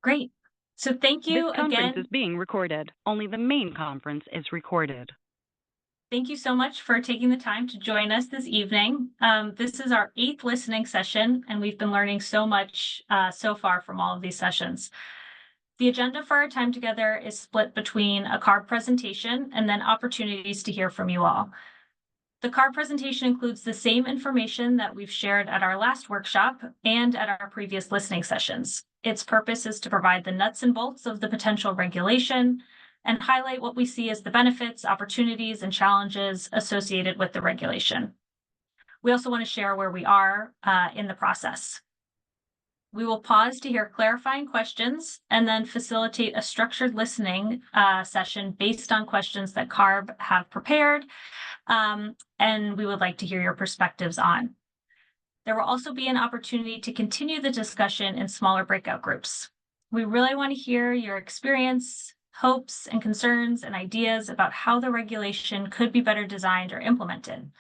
Great. So thank This you conference is again. being recorded. Only the main conference is recorded. Thank you so much for taking the time to join us this evening. This is our 8th listening session, and we've been learning so much so far from all of these sessions. The agenda for our time together is split between a CARB presentation and then opportunities to hear from you all. The CARB presentation includes the same information that we've shared at our last workshop and at our previous listening sessions. Its purpose is to provide the nuts and bolts of the potential regulation and highlight what we see as the benefits, opportunities, and challenges associated with the regulation. We also want to share where we are in the process. We will pause to hear clarifying questions and then facilitate a structured listening session based on questions that CARB have prepared, and we would like to hear your perspectives on. There will also be an opportunity to continue the discussion in smaller breakout groups. We really want to hear your experience, hopes, and concerns and ideas about how the regulation could be better designed or implemented.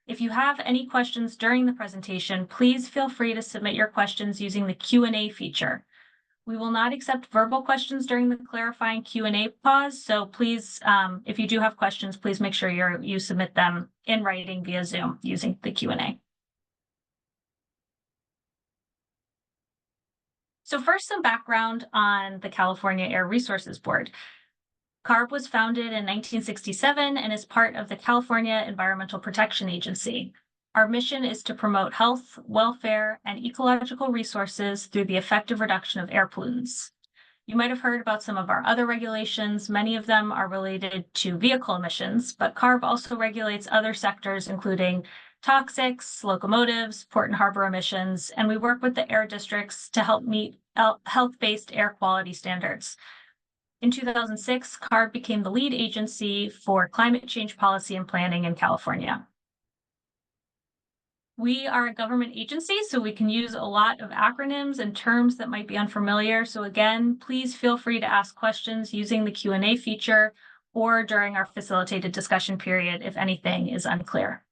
If you have any questions during the presentation, please feel free to submit your questions using the Q&A feature. We will not accept verbal questions during the clarifying Q&A pause, so please, if you do have questions, please make sure you submit them in writing via Zoom using the Q&A. So first, some background on the California Air Resources Board. CARB was founded in 1967 and is part of the California Environmental Protection Agency. Our mission is to promote health, welfare, and ecological resources through the effective reduction of air pollutants. You might have heard about some of our other regulations. Many of them are related to vehicle emissions, but CARB also regulates other sectors, including toxics, locomotives, port and harbor emissions, and we work with the air districts to help meet health-based air quality standards. In 2006, CARB became the lead agency for climate change policy and planning in California. We are a government agency, so we can use a lot of acronyms and terms that might be unfamiliar. So again, please feel free to ask questions using the Q&A feature or during our facilitated discussion period if anything is unclear.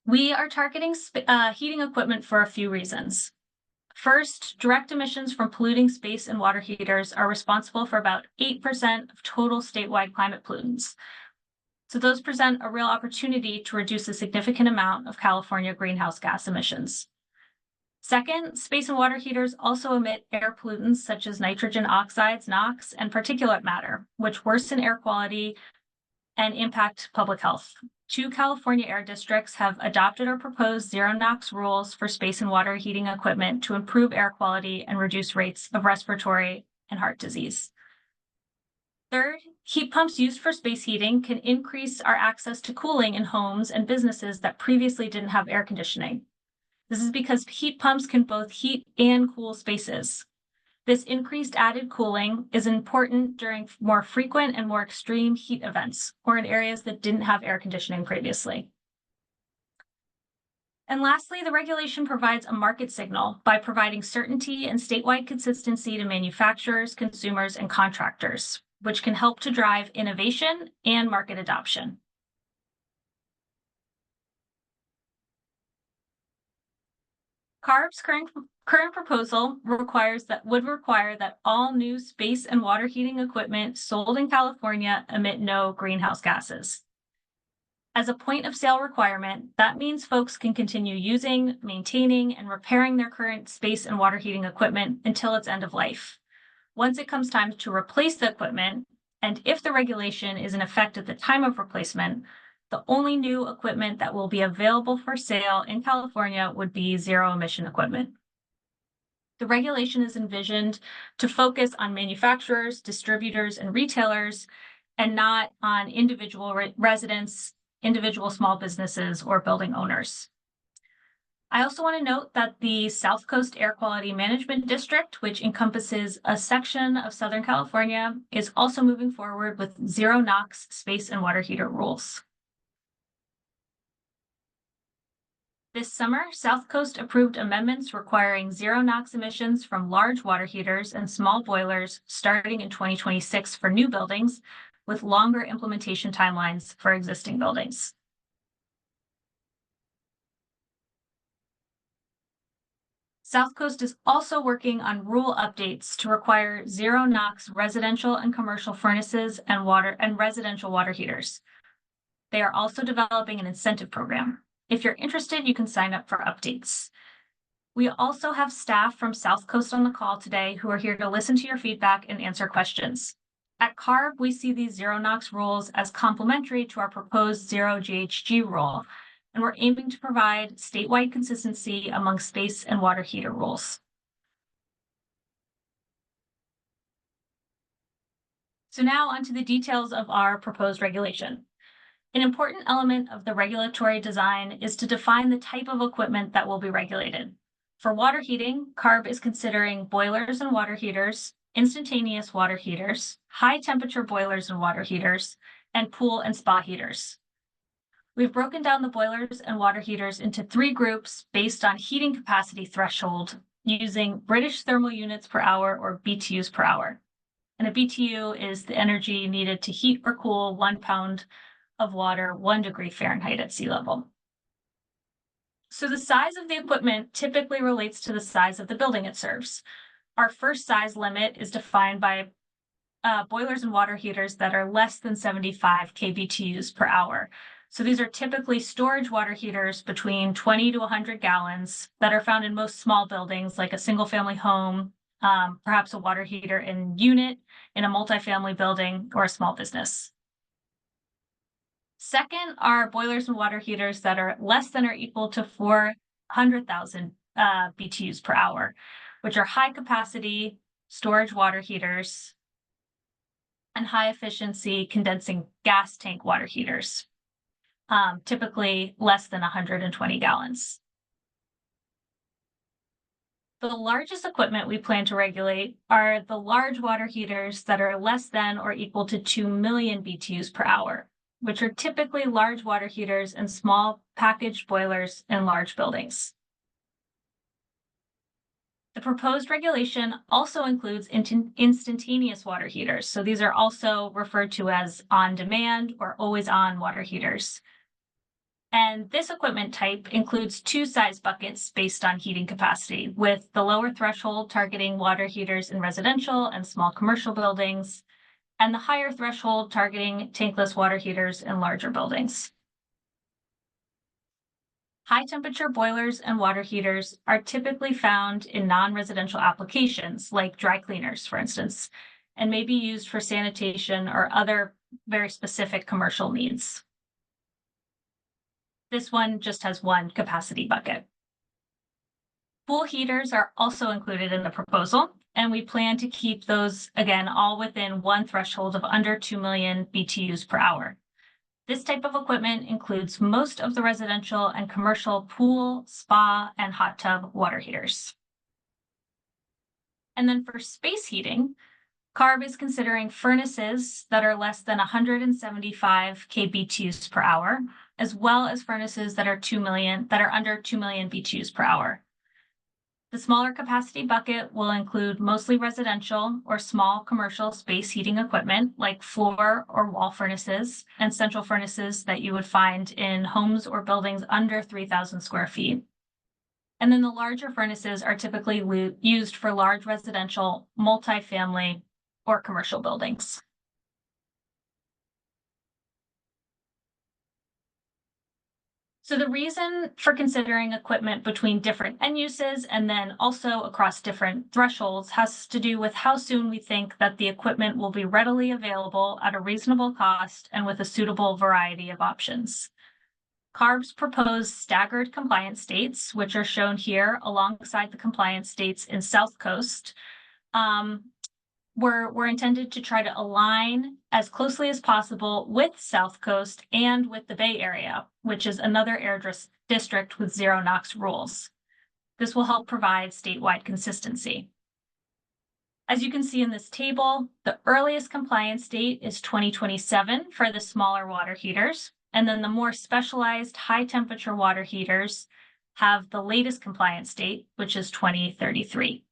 We are targeting heating equipment for a few reasons. First, direct emissions from polluting space and water heaters are responsible for about 8% of total statewide climate pollutants. So those present a real opportunity to reduce a significant amount of California greenhouse gas emissions. Second, space and water heaters also emit air pollutants such as nitrogen oxides, NOx, and particulate matter, which worsen air quality and impact public health. 2 California air districts have adopted or proposed zero NOx rules for space and water heating equipment to improve air quality and reduce rates of respiratory and heart disease. Third, heat pumps used for space heating can increase our access to cooling in homes and businesses that previously didn't have air conditioning. This is because heat pumps can both heat and cool spaces. This increased added cooling is important during more frequent and more extreme heat events or in areas that didn't have air conditioning previously. And lastly, the regulation provides a market signal by providing certainty and statewide consistency to manufacturers, consumers, and contractors, which can help to drive innovation and market adoption. CARB's current proposal would require that all new space and water heating equipment sold in California emit no greenhouse gases. As a point of sale requirement, that means folks can continue using, maintaining, and repairing their current space and water heating equipment until its end of life. Once it comes time to replace the equipment, and if the regulation is in effect at the time of replacement, the only new equipment that will be available for sale in California would be zero-emission equipment. The regulation is envisioned to focus on manufacturers, distributors, and retailers, and not on individual residents, individual small businesses, or building owners. I also want to note that the South Coast Air Quality Management District, which encompasses a section of Southern California, is also moving forward with zero NOx space and water heater rules. This summer, South Coast approved amendments requiring zero NOx emissions from large water heaters and small boilers starting in 2026 for new buildings, with longer implementation timelines for existing buildings. South Coast is also working on rule updates to require zero NOx residential and commercial furnaces and residential water heaters. They are also developing an incentive program. If you're interested, you can sign up for updates. We also have staff from South Coast on the call today who are here to listen to your feedback and answer questions. At CARB, we see these zero NOx rules as complementary to our proposed zero GHG rule, and we're aiming to provide statewide consistency among space and water heater rules. So now onto the details of our proposed regulation. An important element of the regulatory design is to define the type of equipment that will be regulated. For water heating, CARB is considering boilers and water heaters, instantaneous water heaters, high temperature boilers and water heaters, and pool and spa heaters. We've broken down the boilers and water heaters into 3 groups based on heating capacity threshold using British thermal units per hour or BTUs per hour. And a BTU is the energy needed to heat or cool 1 pound of water 1 degree Fahrenheit at sea level. So the size of the equipment typically relates to the size of the building it serves. Our first size limit is defined by boilers and water heaters that are less than 75 kBTUs per hour. So these are typically storage water heaters between 20 to 100 gallons that are found in most small buildings like a single family home, perhaps a water heater in unit in a multifamily building or a small business. Second are boilers and water heaters that are less than or equal to 400,000 BTUs per hour, which are high capacity storage water heaters and high efficiency condensing gas tank water heaters, typically less than 120 gallons. The largest equipment we plan to regulate are the large water heaters that are less than or equal to 2 million BTUs per hour, which are typically large water heaters and small packaged boilers in large buildings. The proposed regulation also includes instantaneous water heaters. So these are also referred to as on-demand or always-on water heaters. And this equipment type includes 2 size buckets based on heating capacity, with the lower threshold targeting water heaters in residential and small commercial buildings, and the higher threshold targeting tankless water heaters in larger buildings. High temperature boilers and water heaters are typically found in non-residential applications like dry cleaners, for instance, and may be used for sanitation or other very specific commercial needs. This one just has 1 capacity bucket. Pool heaters are also included in the proposal, and we plan to keep those, again, all within 1 threshold of under 2 million BTUs per hour. This type of equipment includes most of the residential and commercial pool, spa, and hot tub water heaters. And then for space heating, CARB is considering furnaces that are less than 175 kBTUs per hour, as well as furnaces that are under 2 million BTUs per hour. The smaller capacity bucket will include mostly residential or small commercial space heating equipment like floor or wall furnaces and central furnaces that you would find in homes or buildings under 3,000 square feet. And then the larger furnaces are typically used for large residential, multifamily, or commercial buildings. So the reason for considering equipment between different end uses and then also across different thresholds has to do with how soon we think that the equipment will be readily available at a reasonable cost and with a suitable variety of options. CARB's proposed staggered compliance dates, which are shown here alongside the compliance dates in South Coast, were intended to try to align as closely as possible with South Coast and with the Bay Area, which is another air district with zero NOx rules. This will help provide statewide consistency. As you can see in this table, the earliest compliance date is 2027 for the smaller water heaters, and then the more specialized high temperature water heaters have the latest compliance date, which is 2033.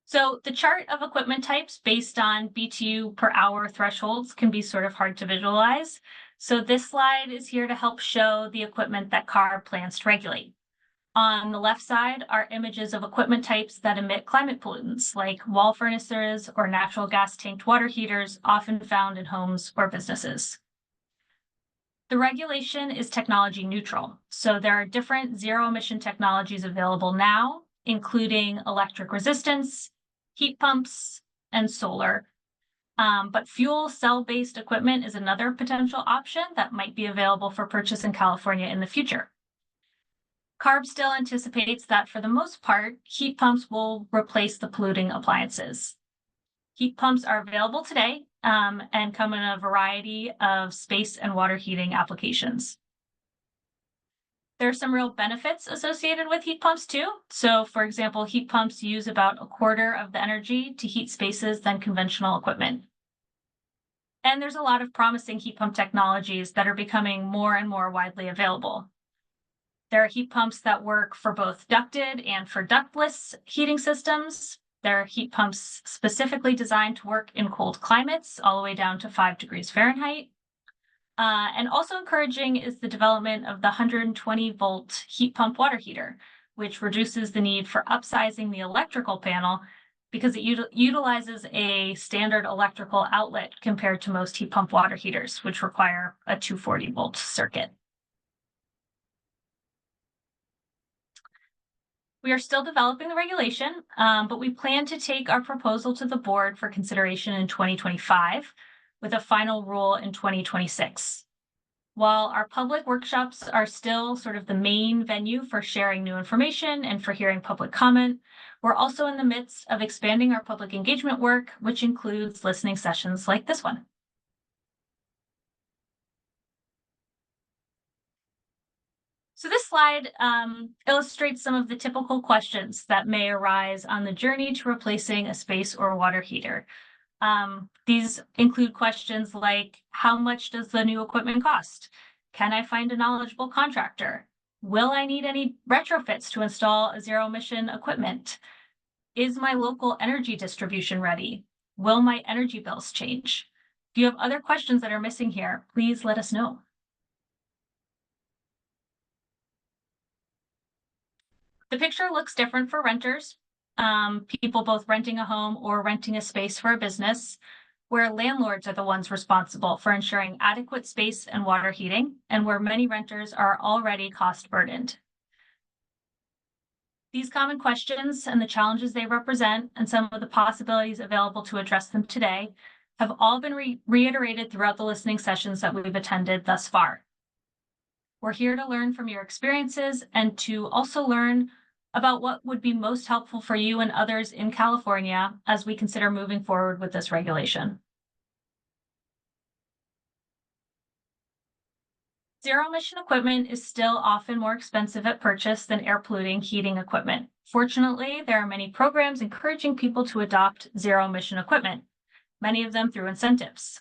So the chart of equipment types based on BTU per hour thresholds can be sort of hard to visualize. So this slide is here to help show the equipment that CARB plans to regulate. On the left side are images of equipment types that emit climate pollutants, like wall furnaces or natural gas tanked water heaters, often found in homes or businesses. The regulation is technology neutral, so there are different zero-emission technologies available now, including electric resistance, heat pumps, and solar. But fuel cell-based equipment is another potential option that might be available for purchase in California in the future. CARB still anticipates that for the most part, heat pumps will replace the polluting appliances. Heat pumps are available today and come in a variety of space and water heating applications. There are some real benefits associated with heat pumps too. So for example, heat pumps use about a quarter of the energy to heat spaces than conventional equipment. And there's a lot of promising heat pump technologies that are becoming more and more widely available. There are heat pumps that work for both ducted and for ductless heating systems. There are heat pumps specifically designed to work in cold climates, all the way down to 5 degrees Fahrenheit. And also encouraging is the development of the 120-volt heat pump water heater, which reduces the need for upsizing the electrical panel because it utilizes a standard electrical outlet compared to most heat pump water heaters, which require a 240-volt circuit. We are still developing the regulation, but we plan to take our proposal to the board for consideration in 2025 with a final rule in 2026. While our public workshops are still sort of the main venue for sharing new information and for hearing public comment, we're also in the midst of expanding our public engagement work, which includes listening sessions like this one. So this slide illustrates some of the typical questions that may arise on the journey to replacing a space or water heater. These include questions like, how much does the new equipment cost? Can I find a knowledgeable contractor? Will I need any retrofits to install a zero-emission equipment? Is my local energy distribution ready? Will my energy bills change? If you have other questions that are missing here, please let us know. The picture looks different for renters, people both renting a home or renting a space for a business, where landlords are the ones responsible for ensuring adequate space and water heating, and where many renters are already cost burdened. These common questions and the challenges they represent and some of the possibilities available to address them today have all been reiterated throughout the listening sessions that we've attended thus far. We're here to learn from your experiences and to also learn about what would be most helpful for you and others in California as we consider moving forward with this regulation. Zero-emission equipment is still often more expensive at purchase than air-polluting heating equipment. Fortunately, there are many programs encouraging people to adopt zero-emission equipment, many of them through incentives.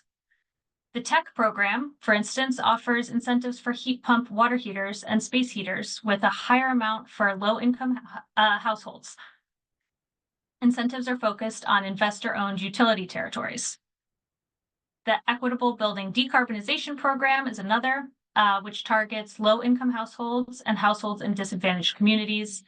The TECH program, for instance, offers incentives for heat pump water heaters and space heaters with a higher amount for low-income households. Incentives are focused on investor-owned utility territories. The Equitable Building Decarbonization Program is another, which targets low-income households and households in disadvantaged communities,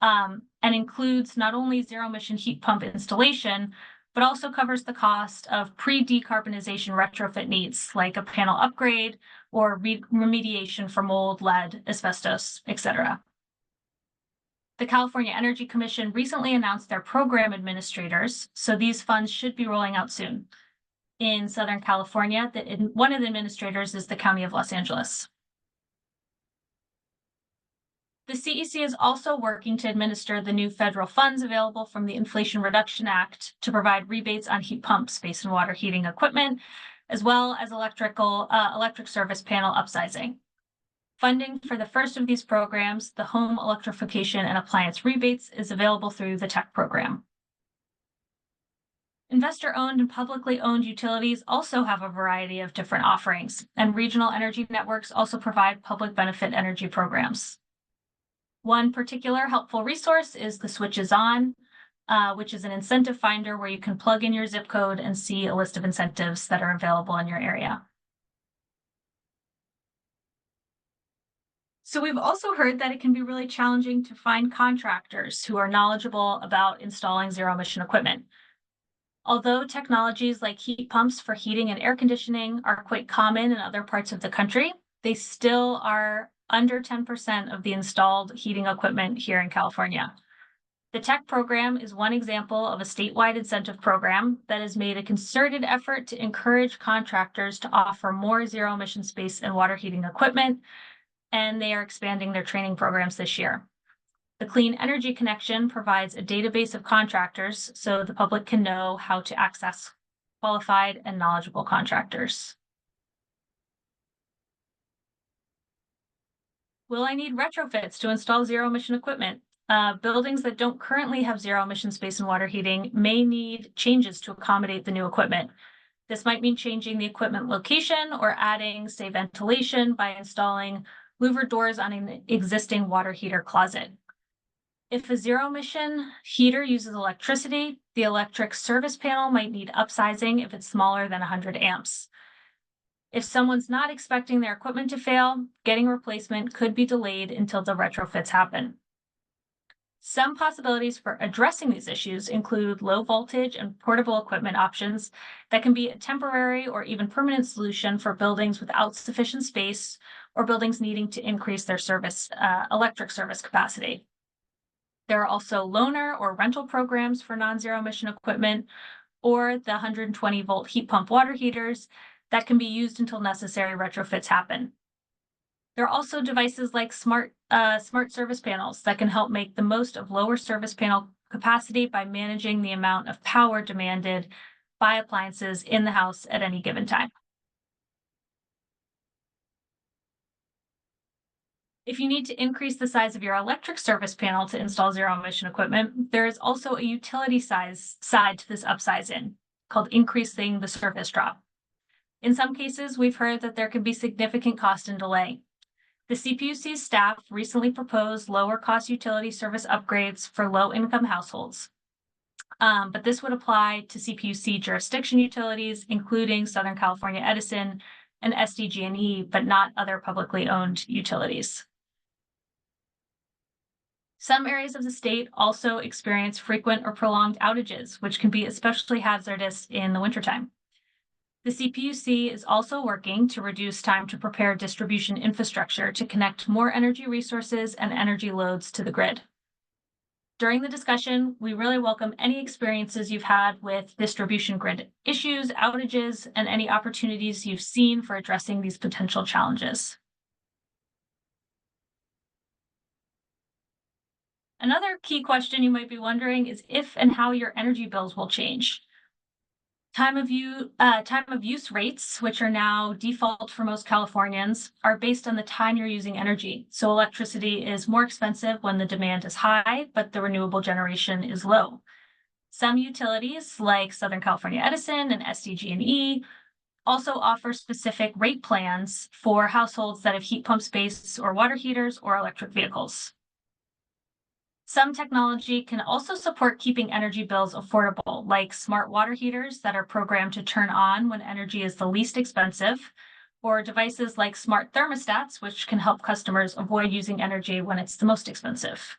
and includes not only zero-emission heat pump installation, but also covers the cost of pre-decarbonization retrofit needs, like a panel upgrade or remediation for mold, lead, asbestos, etc. The California Energy Commission recently announced their program administrators, so these funds should be rolling out soon. In Southern California, one of the administrators is the County of Los Angeles. The CEC is also working to administer the new federal funds available from the Inflation Reduction Act to provide rebates on heat pump, space and water heating equipment, as well as electric service panel upsizing. Funding for the first of these programs, the Home Electrification and Appliance Rebates, is available through the TECH program. Investor-owned and publicly owned utilities also have a variety of different offerings, and regional energy networks also provide public benefit energy programs. One particular helpful resource is the Switches On, which is an incentive finder where you can plug in your zip code and see a list of incentives that are available in your area. So we've also heard that it can be really challenging to find contractors who are knowledgeable about installing zero emission equipment. Although technologies like heat pumps for heating and air conditioning are quite common in other parts of the country, they still are under 10% of the installed heating equipment here in California. The tech program is one example of a statewide incentive program that has made a concerted effort to encourage contractors to offer more zero emission space and water heating equipment, and they are expanding their training programs this year. The Clean Energy Connection provides a database of contractors so the public can know how to access qualified and knowledgeable contractors. Will I need retrofits to install zero emission equipment? Buildings that don't currently have zero emission space and water heating may need changes to accommodate the new equipment. This might mean changing the equipment location or adding, say, ventilation by installing louvered doors on an existing water heater closet. If a zero emission heater uses electricity, the electric service panel might need upsizing if it's smaller than 100 amps. If someone's not expecting their equipment to fail, getting a replacement could be delayed until the retrofits happen. Some possibilities for addressing these issues include low voltage and portable equipment options that can be a temporary or even permanent solution for buildings without sufficient space or buildings needing to increase their electric service capacity. There are also loaner or rental programs for non-zero emission equipment or the 120-volt heat pump water heaters that can be used until necessary retrofits happen. There are also devices like smart service panels that can help make the most of lower service panel capacity by managing the amount of power demanded by appliances in the house at any given time. If you need to increase the size of your electric service panel to install zero emission equipment, there is also a utility side to this upsizing called increasing the surface drop. In some cases, we've heard that there can be significant cost and delay. The CPUC's staff recently proposed lower cost utility service upgrades for low income households. But this would apply to CPUC jurisdiction utilities, including Southern California Edison and SDG&E, but not other publicly owned utilities. Some areas of the state also experience frequent or prolonged outages, which can be especially hazardous in the wintertime. The CPUC is also working to reduce time to prepare distribution infrastructure to connect more energy resources and energy loads to the grid. During the discussion, we really welcome any experiences you've had with distribution grid issues, outages, and any opportunities you've seen for addressing these potential challenges. Another key question you might be wondering is if and how your energy bills will change. Time of use rates, which are now default for most Californians, are based on the time you're using energy. So electricity is more expensive when the demand is high, but the renewable generation is low. Some utilities, like Southern California Edison and SDG&E, also offer specific rate plans for households that have heat pump space or water heaters or electric vehicles. Some technology can also support keeping energy bills affordable, like smart water heaters that are programmed to turn on when energy is the least expensive, or devices like smart thermostats, which can help customers avoid using energy when it's the most expensive.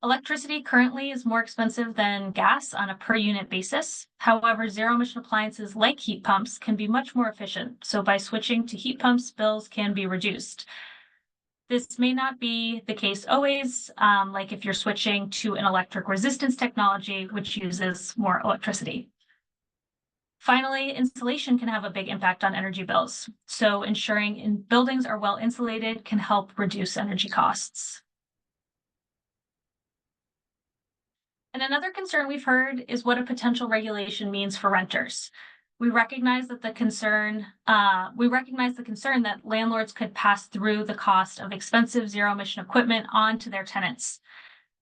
Electricity currently is more expensive than gas on a per unit basis. However, zero emission appliances like heat pumps can be much more efficient. So by switching to heat pumps, bills can be reduced. This may not be the case always, like if you're switching to an electric resistance technology, which uses more electricity. Finally, insulation can have a big impact on energy bills. So ensuring buildings are well insulated can help reduce energy costs. And another concern we've heard is what a potential regulation means for renters. We recognize the concern that landlords could pass through the cost of expensive zero emission equipment on to their tenants.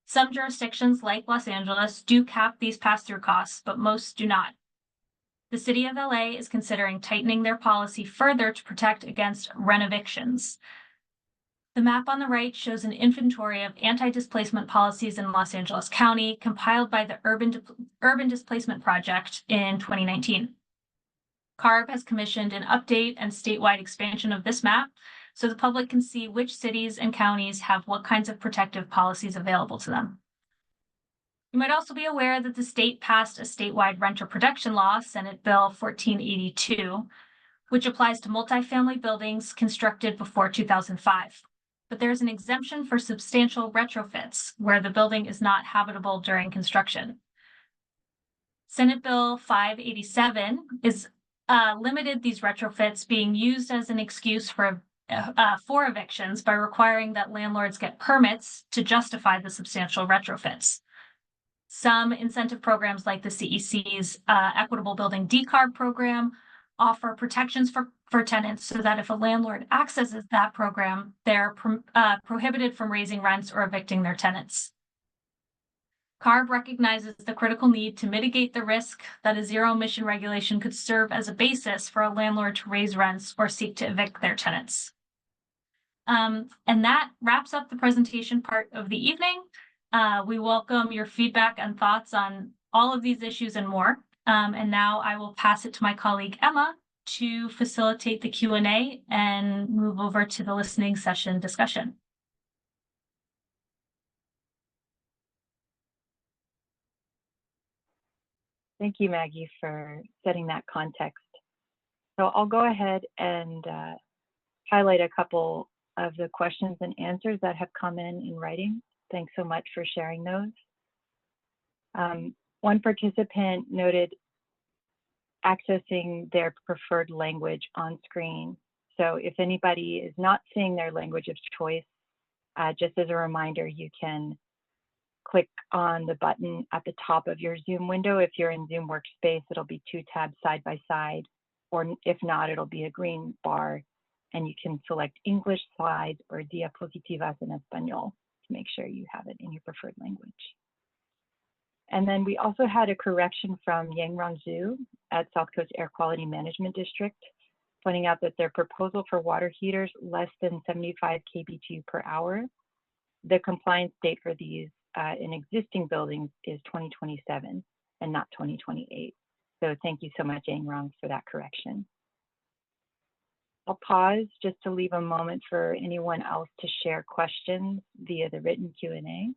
Some jurisdictions like Los Angeles do cap these pass-through costs, but most do not. The city of LA is considering tightening their policy further to protect against rent evictions. The map on the right shows an inventory of anti-displacement policies in Los Angeles County compiled by the Urban Displacement Project in 2019. CARB has commissioned an update and statewide expansion of this map so the public can see which cities and counties have what kinds of protective policies available to them. You might also be aware that the state passed a statewide renter protection law, Senate Bill 1482, which applies to multifamily buildings constructed before 2005. But there's an exemption for substantial retrofits where the building is not habitable during construction. Senate Bill 587 is limited these retrofits being used as an excuse for evictions by requiring that landlords get permits to justify the substantial retrofits. Some incentive programs like the CEC's Equitable Building CARB program offer protections for tenants so that if a landlord accesses that program, they're prohibited from raising rents or evicting their tenants. CARB recognizes the critical need to mitigate the risk that a zero-emission regulation could serve as a basis for a landlord to raise rents or seek to evict their tenants. And that wraps up the presentation part of the evening. We welcome your feedback and thoughts on all of these issues and more. And now I will pass it to my colleague Emma to facilitate the Q&A and move over to the listening session discussion. Thank you, Maggie, for setting that context. So I'll go ahead and highlight a couple of the questions and answers that have come in writing. Thanks so much for sharing those. One participant noted accessing their preferred language on screen. So if anybody is not seeing their language of choice, just as a reminder, you can click on the button at the top of your Zoom window. If you're in Zoom Workspace, it'll be 2 tabs side by side, or if not, it'll be a green bar, and you can select English slides or diapositivas en español to make sure you have it in your preferred language. And then we also had a correction from Yangrang Zhu at South Coast Air Quality Management District, pointing out that their proposal for water heaters less than 75 kBtu per hour, the compliance date for these in existing buildings is 2027 and not 2028. So thank you so much, Yangrang, for that correction. I'll pause just to leave a moment for anyone else to share questions via the written Q&A.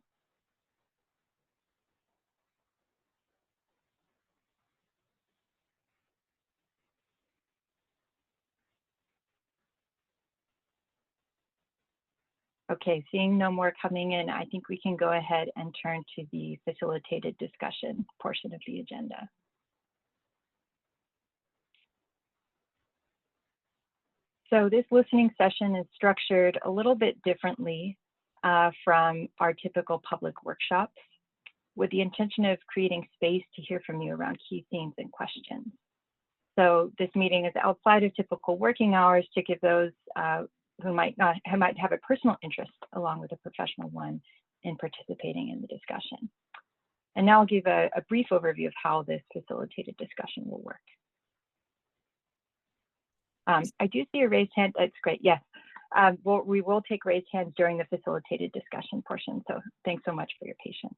Okay, seeing no more coming in, I think we can go ahead and turn to the facilitated discussion portion of the agenda. So this listening session is structured a little bit differently from our typical public workshops, with the intention of creating space to hear from you around key themes and questions. So this meeting is outside of typical working hours to give those who might have a personal interest along with a professional one in participating in the discussion. And now I'll give a brief overview of how this facilitated discussion will work. I do see a raised hand. That's great. Yes, we will take raised hands during the facilitated discussion portion. So thanks so much for your patience.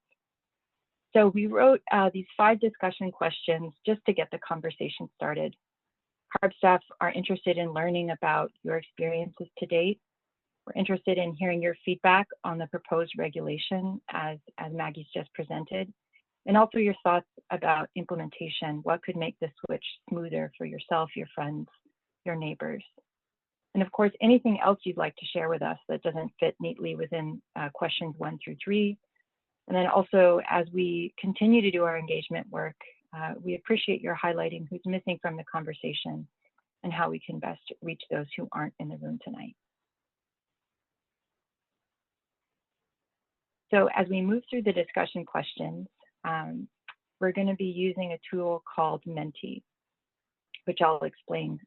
So we wrote these 5 discussion questions just to get the conversation started. CARB staff are interested in learning about your experiences to date. We're interested in hearing your feedback on the proposed regulation as Maggie's just presented, and also your thoughts about implementation. What could make the switch smoother for yourself, your friends, your neighbors? And of course, anything else you'd like to share with us that doesn't fit neatly within questions 1 through 3. And then also, as we continue to do our engagement work, we appreciate your highlighting who's missing from the conversation and how we can best reach those who aren't in the room tonight. So as we move through the discussion questions, we're going to be using a tool called Menti, which I'll explain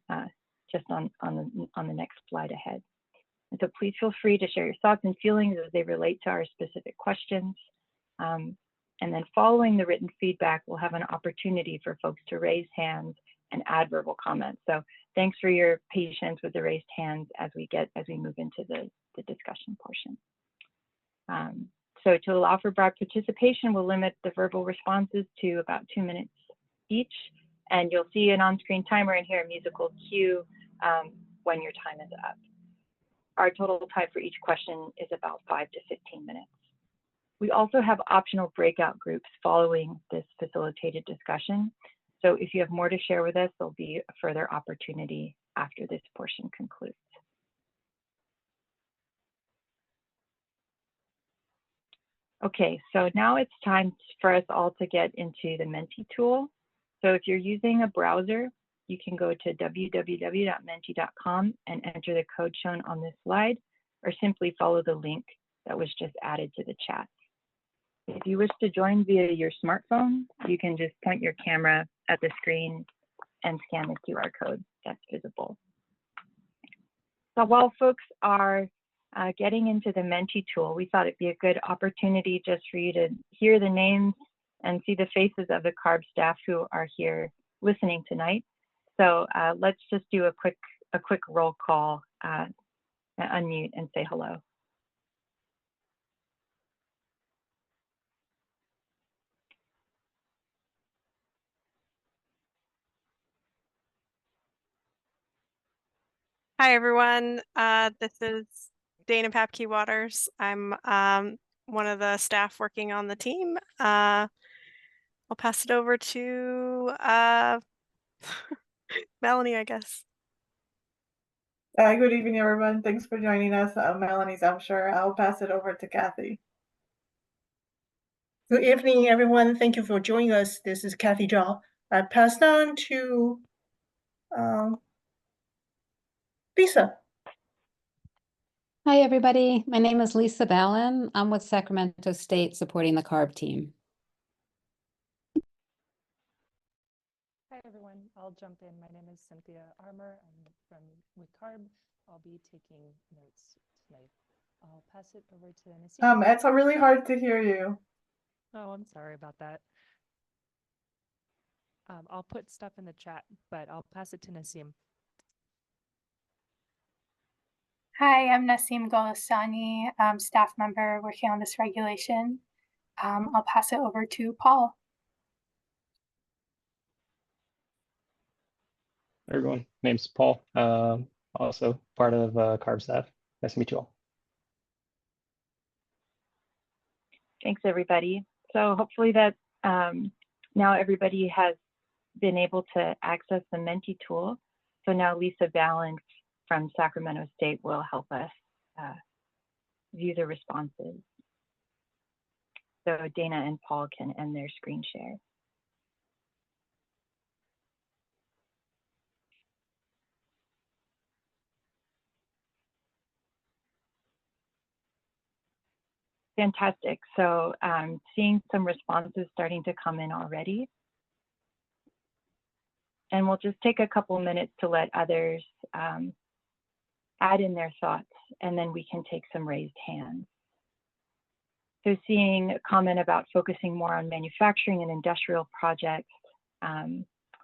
just on the next slide ahead. And so please feel free to share your thoughts and feelings as they relate to our specific questions. And then following the written feedback, we'll have an opportunity for folks to raise hands and add verbal comments. So thanks for your patience with the raised hands as we move into the discussion portion. So to allow for broad participation, we'll limit the verbal responses to about 2 minutes each. And you'll see an on-screen timer and hear a musical cue when your time is up. Our total time for each question is about 5 to 15 minutes. We also have optional breakout groups following this facilitated discussion. So if you have more to share with us, there'll be a further opportunity after this portion concludes. Okay, so now it's time for us all to get into the Menti tool. So if you're using a browser, you can go to www.menti.com and enter the code shown on this slide, or simply follow the link that was just added to the chat. If you wish to join via your smartphone, you can just point your camera at the screen and scan the QR code that's visible. So while folks are getting into the Menti tool, we thought it'd be a good opportunity just for you to hear the names and see the faces of the CARB staff who are here listening tonight. So let's just do a quick roll call, unmute and say hello. Hi, everyone. This is Dana Papke-Waters. I'm one of the staff working on the team. I'll pass it over to Melanie, I guess. Good evening, everyone. Thanks for joining us. Melanie's, I'm sure. I'll pass it over to Kathy. Good evening, everyone. Thank you for joining us. This is Kathy Zhao. I passed on to Lisa. Hi, everybody. My name is Lisa Ballin. I'm with Sacramento State supporting the CARB team. Hi, everyone. I'll jump in. My name is Cynthia Armour. I'm with CARB. I'll be taking notes tonight. I'll pass it over to Nassim. It's really hard to hear you. Oh, I'm sorry about that. I'll put stuff in the chat, but I'll pass it to Nassim. Hi, I'm Nassim Golestani, staff member working on this regulation. I'll pass it over to Paul. Hey everyone, name's Paul, also part of CARB staff. Nice to meet you all. Thanks, everybody. So hopefully that now everybody has been able to access the Menti tool. So now Lisa Ballin from Sacramento State will help us view the responses. So Dana and Paul can end their screen share. Fantastic. So seeing some responses starting to come in already. And we'll just take a couple minutes to let others add in their thoughts, and then we can take some raised hands. So seeing a comment about focusing more on manufacturing and industrial projects,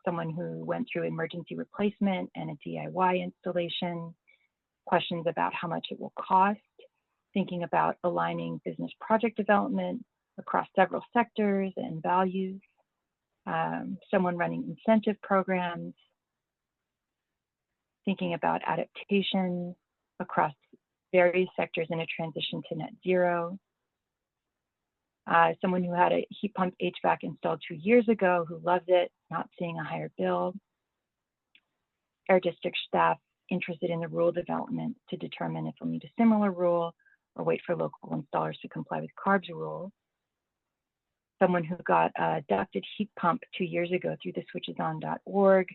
someone who went through emergency replacement and a DIY installation, questions about how much it will cost, thinking about aligning business project development across several sectors and values, someone running incentive programs, thinking about adaptation across various sectors in a transition to net zero, someone who had a heat pump HVAC installed 2 years ago who loves it, not seeing a higher bill, air district staff interested in the rule development to determine if we'll need a similar rule or wait for local installers to comply with CARB's rules, someone who got a ducted heat pump 2 years ago through the switcheson.org,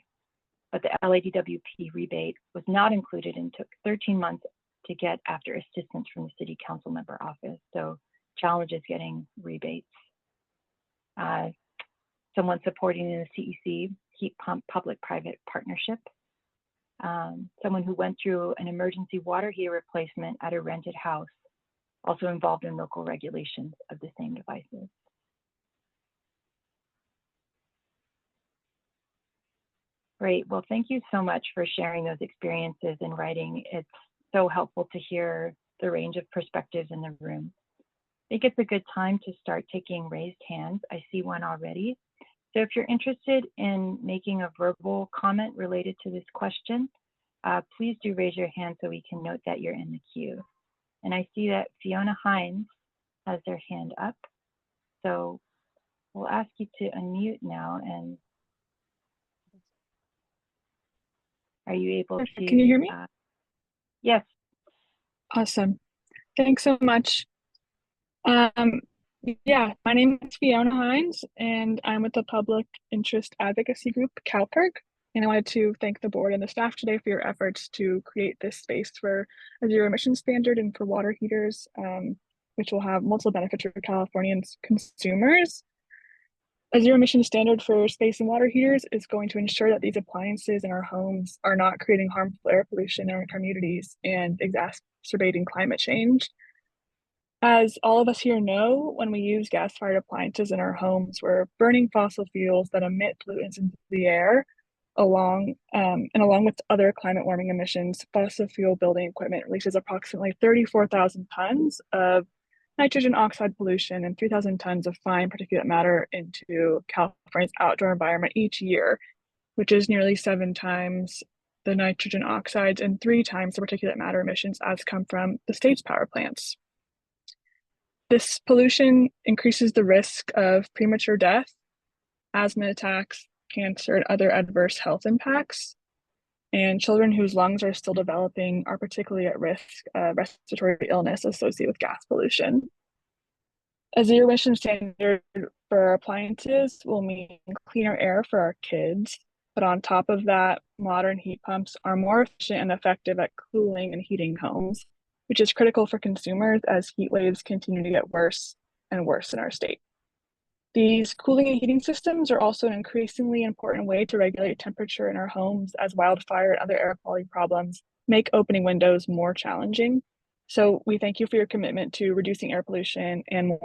but the LADWP rebate was not included and took 13 months to get after assistance from the city council member office. So challenges getting rebates. Someone supporting the CEC heat pump public-private partnership. Someone who went through an emergency water heater replacement at a rented house, also involved in local regulations of the same devices. Great. Well, thank you so much for sharing those experiences in writing. It's so helpful to hear the range of perspectives in the room. I think it's a good time to start taking raised hands. I see one already. So if you're interested in making a verbal comment related to this question, please do raise your hand so we can note that you're in the queue. And I see that Fiona Hines has their hand up. So we'll ask you to unmute now. And are you able to? Can you hear me? Yes. Awesome. Thanks so much. Yeah, my name is Fiona Hines, and I'm with the Public Interest Advocacy Group, CalPERG. And I wanted to thank the board and the staff today for your efforts to create this space for a zero emission standard and for water heaters, which will have multiple benefits for Californians consumers. A zero emission standard for space and water heaters is going to ensure that these appliances in our homes are not creating harmful air pollution in our communities and exacerbating climate change. As all of us here know, when we use gas-fired appliances in our homes, we're burning fossil fuels that emit pollutants into the air, along with other climate warming emissions. Fossil fuel building equipment releases approximately 34,000 tons of nitrogen oxide pollution and 3,000 tons of fine particulate matter into California's outdoor environment each year, which is nearly 7 times the nitrogen oxides and 3 times the particulate matter emissions as come from the state's power plants. This pollution increases the risk of premature death, asthma attacks, cancer, and other adverse health impacts. And children whose lungs are still developing are particularly at risk of respiratory illness associated with gas pollution. A zero emission standard for our appliances will mean cleaner air for our kids. But on top of that, modern heat pumps are more efficient and effective at cooling and heating homes, which is critical for consumers as heat waves continue to get worse and worse in our state. These cooling and heating systems are also an increasingly important way to regulate temperature in our homes as wildfire and other air quality problems make opening windows more challenging. So we thank you for your commitment to reducing air pollution and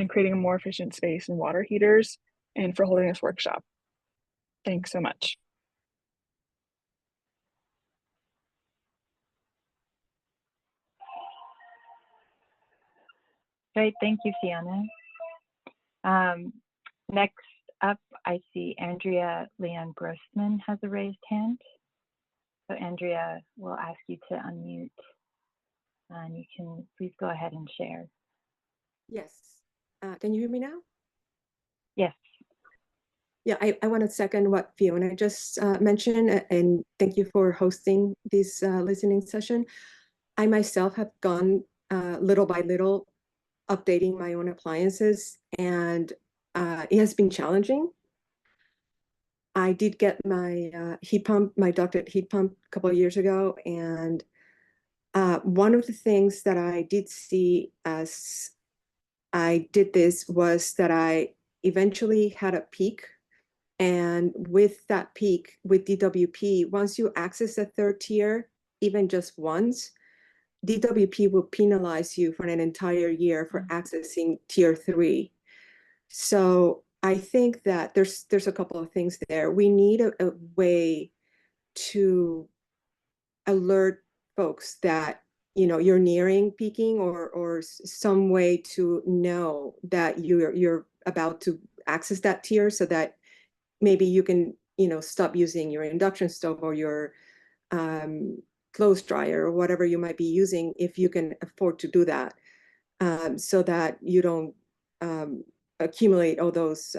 creating a more efficient space in water heaters, and for holding this workshop. Thanks so much. Great, thank you, Fiona. Next up, I see Andrea Leon Grossman has a raised hand. So Andrea, we'll ask you to unmute, and you can please go ahead and share. Yes. Can you hear me now? Yes. Yeah, I want to second what Fiona just mentioned, and thank you for hosting this listening session. I myself have gone little by little updating my own appliances, and it has been challenging. I did get my heat pump, my ducted heat pump a couple of years ago, and one of the things that I did see as I did this was that I eventually had a peak. And with that peak, with DWP, once you access the 3rd tier, even just once, DWP will penalize you for an entire year for accessing tier 3. So I think that there's a couple of things there. We need a way to alert folks that you're nearing peaking, or some way to know that you're about to access that tier, so that maybe you can stop using your induction stove or your clothes dryer or whatever you might be using, if you can afford to do that, so that you don't accumulate all those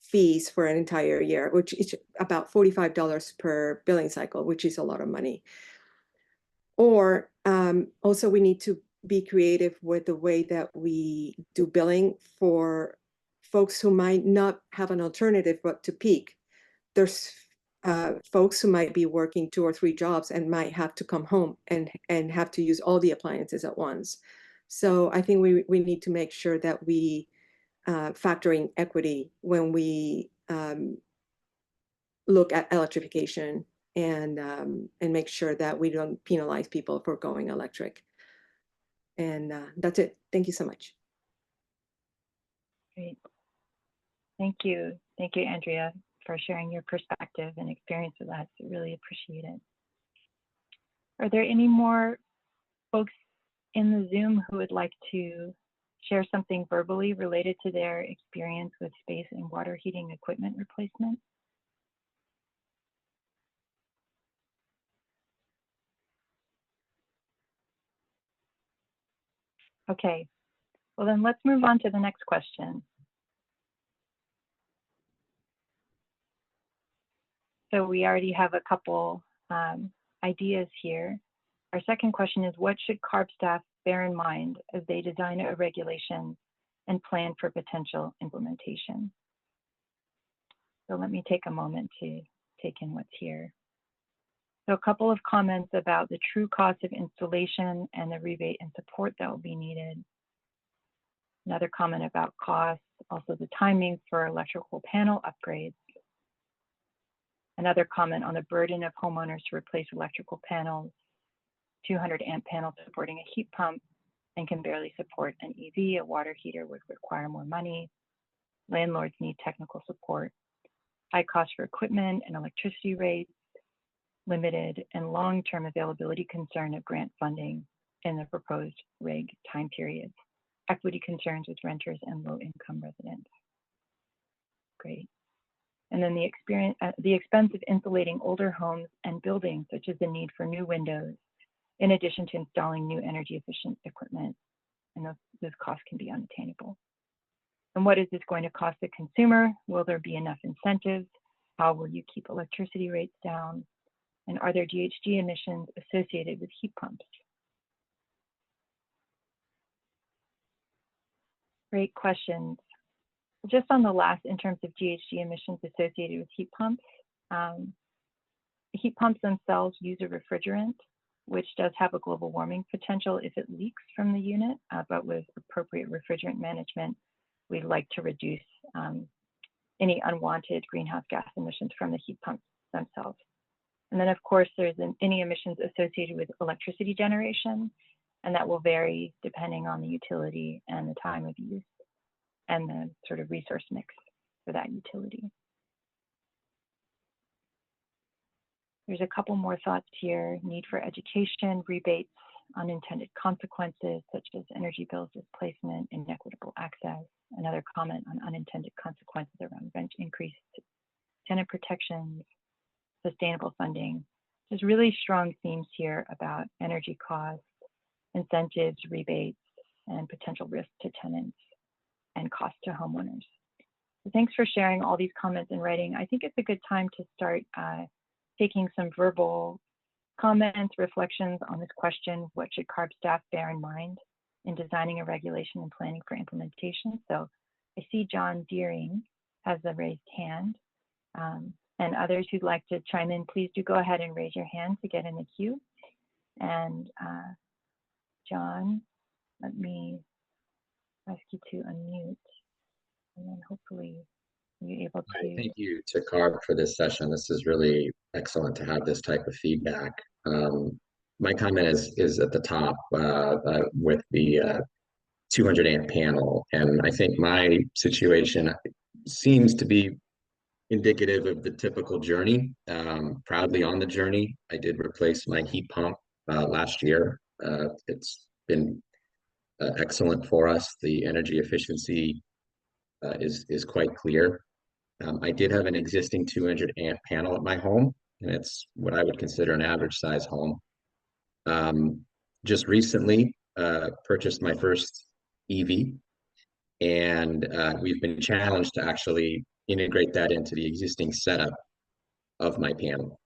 fees for an entire year, which is about $45 per billing cycle, which is a lot of money. Or also, we need to be creative with the way that we do billing for folks who might not have an alternative but to peak. There's folks who might be working 2 or 3 jobs and might have to come home and have to use all the appliances at once. So I think we need to make sure that we factor in equity when we look at electrification, and make sure that we don't penalize people for going electric. And that's it. Thank you so much. Great. Thank you. Thank you, Andrea, for sharing your perspective and experience with us. I really appreciate it. Are there any more folks in the Zoom who would like to share something verbally related to their experience with space and water heating equipment replacement? Okay, well then let's move on to the next question. So we already have a couple ideas here. Our second question is, what should CARB staff bear in mind as they design a regulation and plan for potential implementation? So let me take a moment to take in what's here. So a couple of comments about the true cost of installation and the rebate and support that will be needed. Another comment about costs, also the timing for electrical panel upgrades. Another comment on the burden of homeowners to replace electrical panels, 200 amp panel supporting a heat pump and can barely support an EV. A water heater would require more money. Landlords need technical support. High cost for equipment and electricity rates, limited and long-term availability concern of grant funding in the proposed reg time periods, equity concerns with renters and low-income residents. Great. And then the expense of insulating older homes and buildings, such as the need for new windows, in addition to installing new energy-efficient equipment, and those costs can be unattainable. And what is this going to cost the consumer? Will there be enough incentives? How will you keep electricity rates down? And are there GHG emissions associated with heat pumps? Great questions. Just on the last, in terms of GHG emissions associated with heat pumps themselves use a refrigerant, which does have a global warming potential if it leaks from the unit, but with appropriate refrigerant management, we'd like to reduce any unwanted greenhouse gas emissions from the heat pumps themselves. And then of course, there's any emissions associated with electricity generation, and that will vary depending on the utility and the time of use and the sort of resource mix for that utility. There's a couple more thoughts here. Need for education, rebates, unintended consequences such as energy bills displacement, inequitable access. Another comment on unintended consequences around rent increase, tenant protections, sustainable funding. There's really strong themes here about energy costs, incentives, rebates, and potential risk to tenants and cost to homeowners. So thanks for sharing all these comments in writing. I think it's a good time to start taking some verbal comments, reflections on this question. What should CARB staff bear in mind in designing a regulation and planning for implementation? So I see John Deering has a raised hand, and others who'd like to chime in, please do go ahead and raise your hand to get in the queue. And John, let me ask you to unmute, and then hopefully you're able to. Thank you to CARB for this session. This is really excellent to have this type of feedback. My comment is at the top with the 200 amp panel, and I think my situation seems to be indicative of the typical journey. Proudly on the journey. I did replace my heat pump last year. It's been excellent for us. The energy efficiency is quite clear. I did have an existing 200 amp panel at my home, and it's what I would consider an average size home. Just recently purchased my first EV, and we've been challenged to actually integrate that into the existing setup of my panel.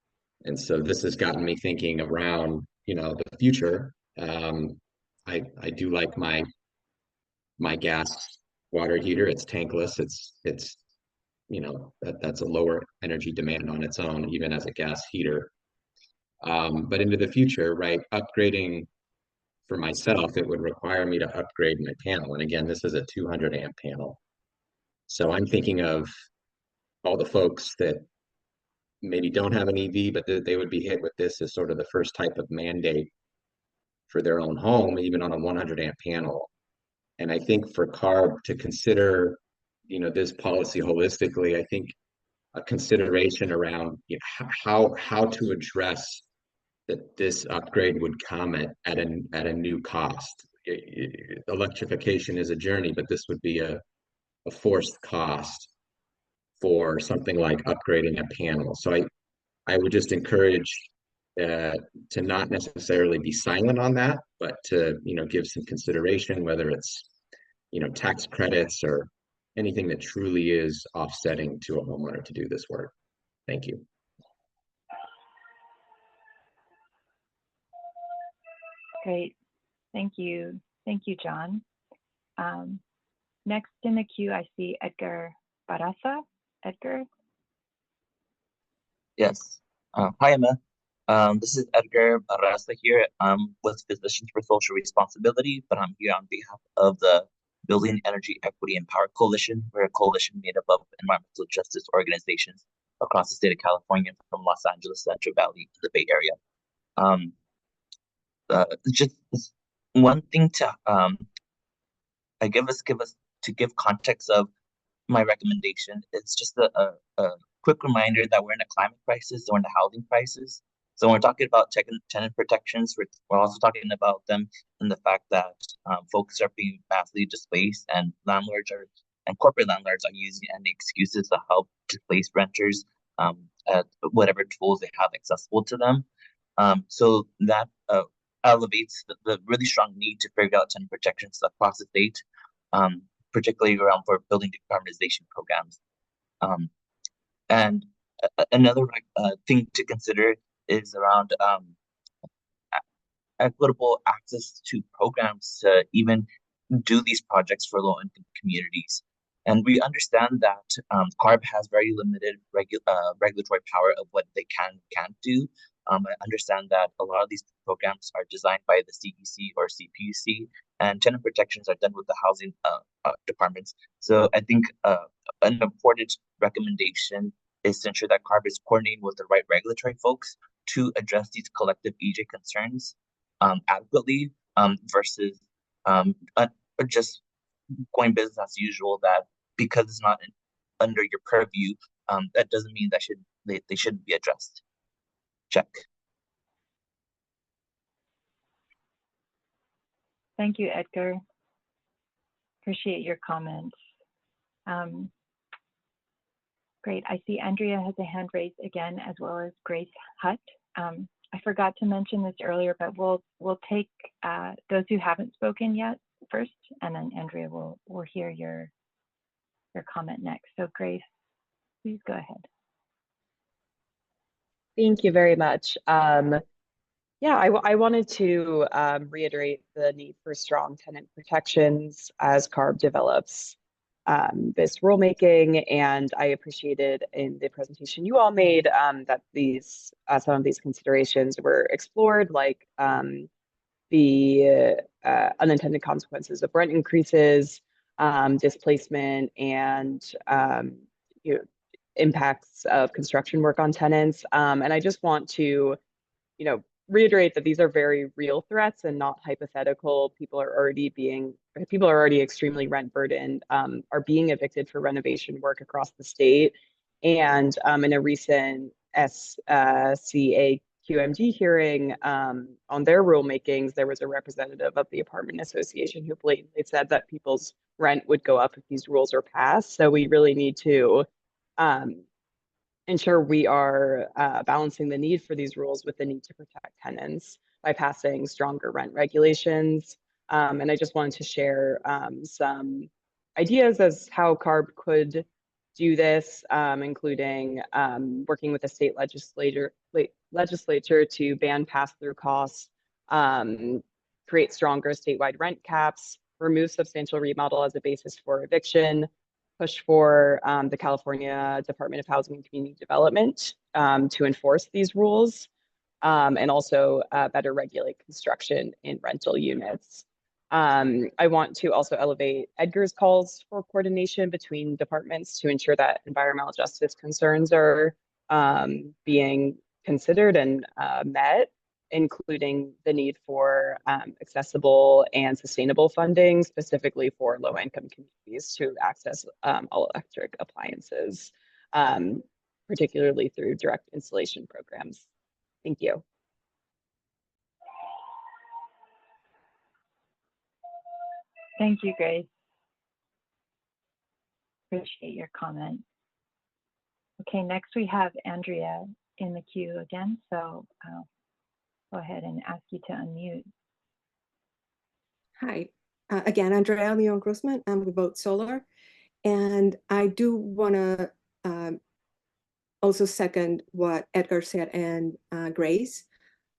And so this has gotten me thinking around, the future. I do like my gas water heater. It's tankless. It's that's a lower energy demand on its own, even as a gas heater. But into the future, right, upgrading for myself, it would require me to upgrade my panel. And again, this is a 200 amp panel. So I'm thinking of all the folks that maybe don't have an EV, but they would be hit with this as sort of the first type of mandate for their own home, even on a 100 amp panel. And I think for CARB to consider, this policy holistically, I think a consideration around how to address that this upgrade would come at a new cost. Electrification is a journey, but this would be a forced cost for something like upgrading a panel. So I would just encourage to not necessarily be silent on that, but to, give some consideration, whether it's, tax credits or anything that truly is offsetting to a homeowner to do this work. Thank you. Great. Thank you. Thank you, John. Next in the queue, I see Edgar Barraza. Edgar? Yes. Hi, Emma. This is Edgar Barraza here. I'm with Physicians for Social Responsibility, but I'm here on behalf of the Building Energy Equity and Power Coalition. We're a coalition made up of environmental justice organizations across the state of California, from Los Angeles, Central Valley, to the Bay Area. Just one thing to give context of my recommendation. It's just a quick reminder that we're in a climate crisis, we're in a housing crisis. So when we're talking about tenant protections, we're also talking about them in the fact that folks are being massively displaced, and corporate landlords are using any excuses to help displace renters at whatever tools they have accessible to them. So that elevates the really strong need to figure out tenant protections across the state, particularly around for building decarbonization programs. And another thing to consider is around equitable access to programs to even do these projects for low-income communities. And we understand that CARB has very limited regulatory power of what they can't do. I understand that a lot of these programs are designed by the CEC or CPUC, and tenant protections are done with the housing departments. So I think an important recommendation is to ensure that CARB is coordinating with the right regulatory folks to address these collective EJ concerns adequately, versus just going business as usual, that because it's not under your purview, that doesn't mean that they shouldn't be addressed. Check. Thank you, Edgar. Appreciate your comments. Great. I see Andrea has a hand raised again, as well as Grace Hutt. I forgot to mention this earlier, but we'll take those who haven't spoken yet first, and then Andrea will hear your comment next. So Grace, please go ahead. Thank you very much. Yeah, I wanted to reiterate the need for strong tenant protections as CARB develops this rulemaking, and I appreciated in the presentation you all made that some of these considerations were explored, like the unintended consequences of rent increases, displacement, and impacts of construction work on tenants. And I just want to, reiterate that these are very real threats and not hypothetical. People are already extremely rent burdened, are being evicted for renovation work across the state. And in a recent SCA QMD hearing on their rulemakings, there was a representative of the apartment association who blatantly said that people's rent would go up if these rules are passed. So we really need to ensure we are balancing the need for these rules with the need to protect tenants by passing stronger rent regulations. And I just wanted to share some ideas as how CARB could do this, including working with the state legislature to ban pass-through costs, create stronger statewide rent caps, remove substantial remodel as a basis for eviction, push for the California Department of Housing and Community Development to enforce these rules, and also better regulate construction in rental units. I want to also elevate Edgar's calls for coordination between departments to ensure that environmental justice concerns are being considered and met, including the need for accessible and sustainable funding, specifically for low-income communities to access all-electric appliances, particularly through direct installation programs. Thank you. Thank you, Grace. Appreciate your comment. Okay, next we have Andrea in the queue again, so I'll go ahead and ask you to unmute. Hi, again, Andrea Leon Grossman. I'm with Vote Solar. And I do want to also second what Edgar said and Grace.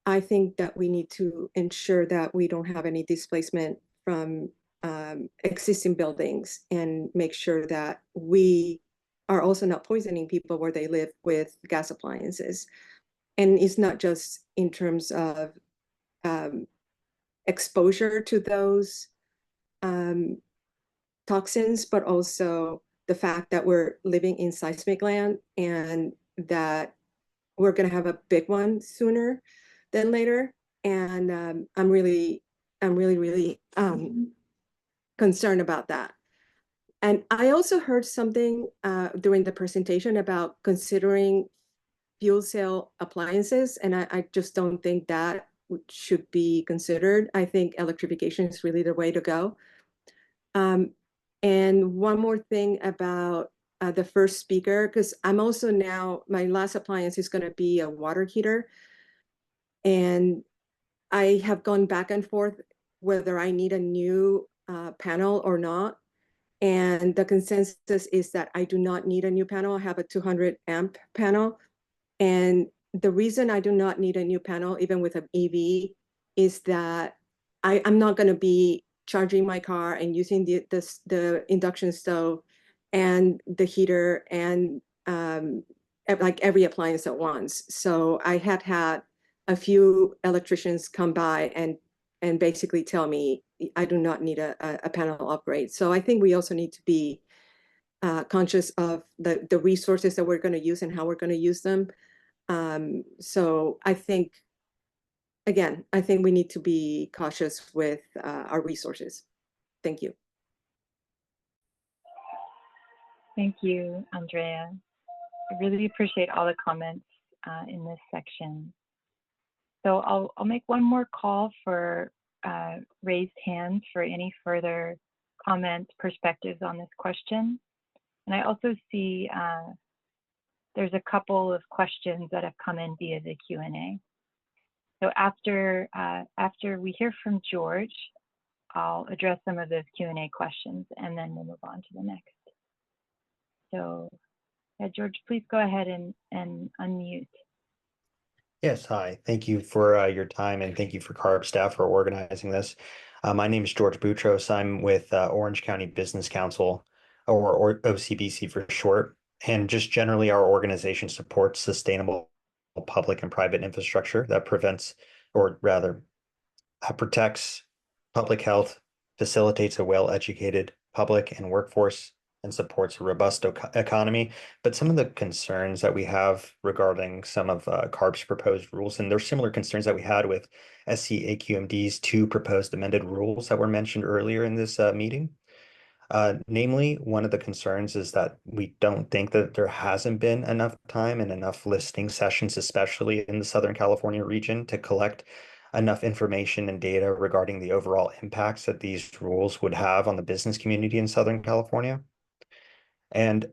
I think that we need to ensure that we don't have any displacement from existing buildings and make sure that we are also not poisoning people where they live with gas appliances. And it's not just in terms of exposure to those toxins, but also the fact that we're living in seismic land and that we're going to have a big one sooner than later. And I'm really concerned about that. And I also heard something during the presentation about considering fuel cell appliances, and I just don't think that should be considered. I think electrification is really the way to go. And one more thing about the first speaker, because I'm also now, my last appliance is going to be a water heater. And I have gone back and forth whether I need a new panel or not. And the consensus is that I do not need a new panel. I have a 200 amp panel. And the reason I do not need a new panel, even with an EV, is that I'm not going to be charging my car and using the induction stove and the heater and like every appliance at once. So I had a few electricians come by and basically tell me I do not need a panel upgrade. So I think we also need to be conscious of the resources that we're going to use and how we're going to use them. So I think, again, I think we need to be cautious with our resources. Thank you. Thank you, Andrea. I really appreciate all the comments in this section. So I'll make one more call for raised hands for any further comments, perspectives on this question. And I also see there's a couple of questions that have come in via the Q&A. So after we hear from George, I'll address some of those Q&A questions and then we'll move on to the next. So yeah, George, please go ahead and unmute. Yes, hi. Thank you for your time and thank you for CARB staff for organizing this. My name is George Boutros. I'm with Orange County Business Council, or OCBC for short. And just generally, our organization supports sustainable public and private infrastructure that prevents, or rather, protects public health, facilitates a well-educated public and workforce, and supports a robust economy. But some of the concerns that we have regarding some of CARB's proposed rules, and there's similar concerns that we had with SCAQMD's two proposed amended rules that were mentioned earlier in this meeting. Namely, one of the concerns is that we don't think that there hasn't been enough time and enough listening sessions, especially in the Southern California region, to collect enough information and data regarding the overall impacts that these rules would have on the business community in Southern California. And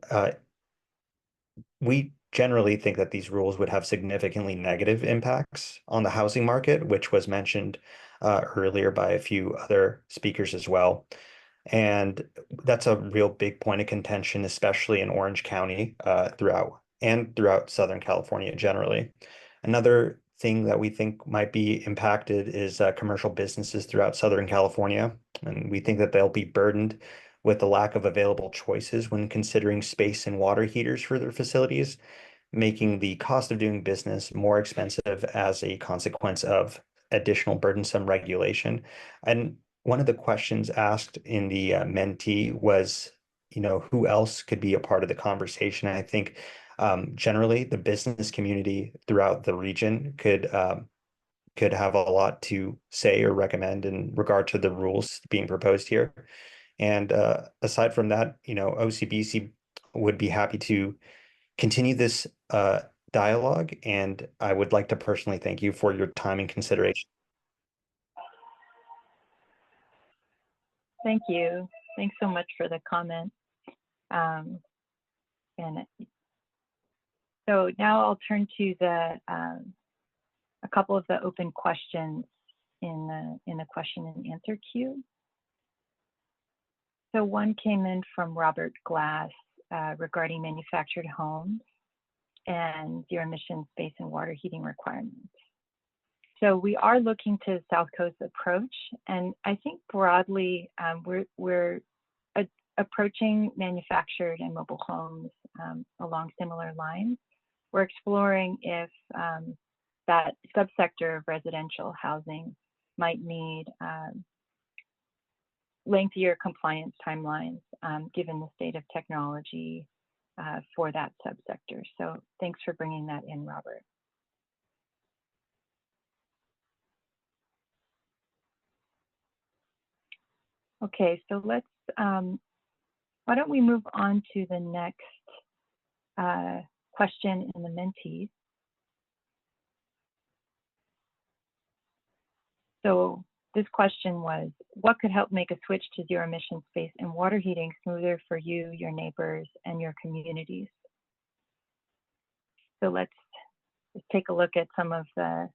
we generally think that these rules would have significantly negative impacts on the housing market, which was mentioned earlier by a few other speakers as well. And that's a real big point of contention, especially in Orange County throughout Southern California generally. Another thing that we think might be impacted is commercial businesses throughout Southern California. And we think that they'll be burdened with the lack of available choices when considering space and water heaters for their facilities, making the cost of doing business more expensive as a consequence of additional burdensome regulation. And one of the questions asked in the mentee was, who else could be a part of the conversation? And I think generally the business community throughout the region could have a lot to say or recommend in regard to the rules being proposed here. And aside from that, OCBC would be happy to continue this dialogue. And I would like to personally thank you for your time and consideration. Thank you. Thanks so much for the comment. And so now I'll turn to a couple of the open questions in the question and answer queue. So one came in from Robert Glass regarding manufactured homes and zero emission space and water heating requirements. So we are looking to South Coast approach, and I think broadly we're approaching manufactured and mobile homes along similar lines. We're exploring if that subsector of residential housing might need lengthier compliance timelines given the state of technology for that subsector. So thanks for bringing that in, Robert. Okay, so let's, why don't we move on to the next question in the Menti. So this question was, what could help make a switch to zero emission space and water heating smoother for you, your neighbors, and your communities? So let's take a look at some of the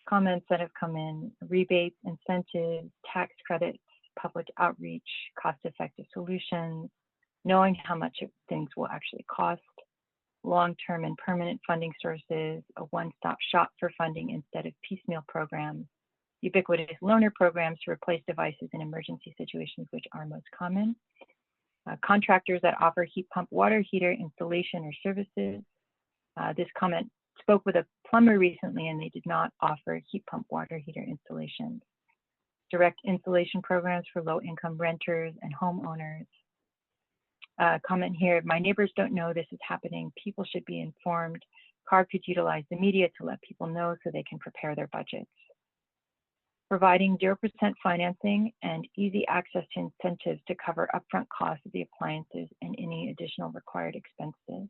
comments that have come in: rebates, incentives, tax credits, public outreach, cost-effective solutions, knowing how much things will actually cost, long-term and permanent funding sources, a one-stop shop for funding instead of piecemeal programs, ubiquitous loaner programs to replace devices in emergency situations, which are most common, contractors that offer heat pump water heater installation or services. This comment spoke with a plumber recently and they did not offer heat pump water heater installations. Direct installation programs for low-income renters and homeowners. Comment here, my neighbors don't know this is happening. People should be informed. CARB could utilize the media to let people know so they can prepare their budgets. Providing 0% financing and easy access to incentives to cover upfront costs of the appliances and any additional required expenses.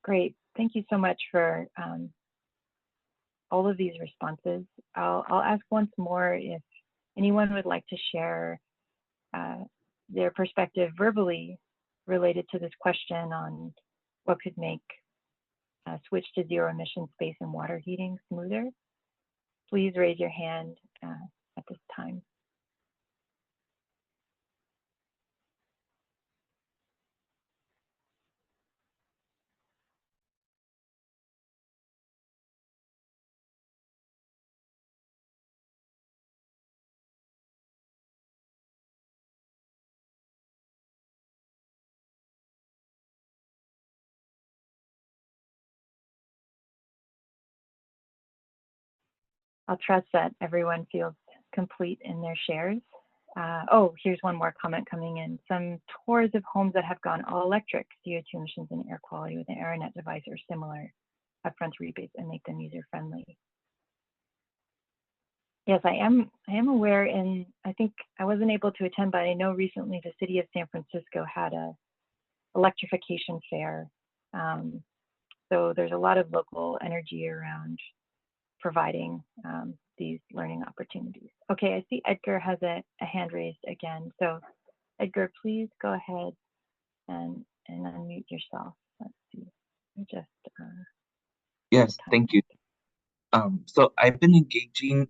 Great, thank you so much for all of these responses. I'll ask once more if anyone would like to share their perspective verbally related to this question on what could make a switch to zero emission space and water heating smoother. Please raise your hand at this time. I'll trust that everyone feels complete in their shares. Oh, here's one more comment coming in. Some tours of homes that have gone all electric, CO2 emissions and air quality with an AeroNet device are similar, upfront rebates and make them user friendly. Yes, I am aware, and I think I wasn't able to attend, but I know recently the city of San Francisco had a electrification fair. So there's a lot of local energy around providing these learning opportunities. Okay, I see Edgar has a hand raised again. So Edgar, please go ahead and unmute yourself. Let's see, Yes, thank you. So I've been engaging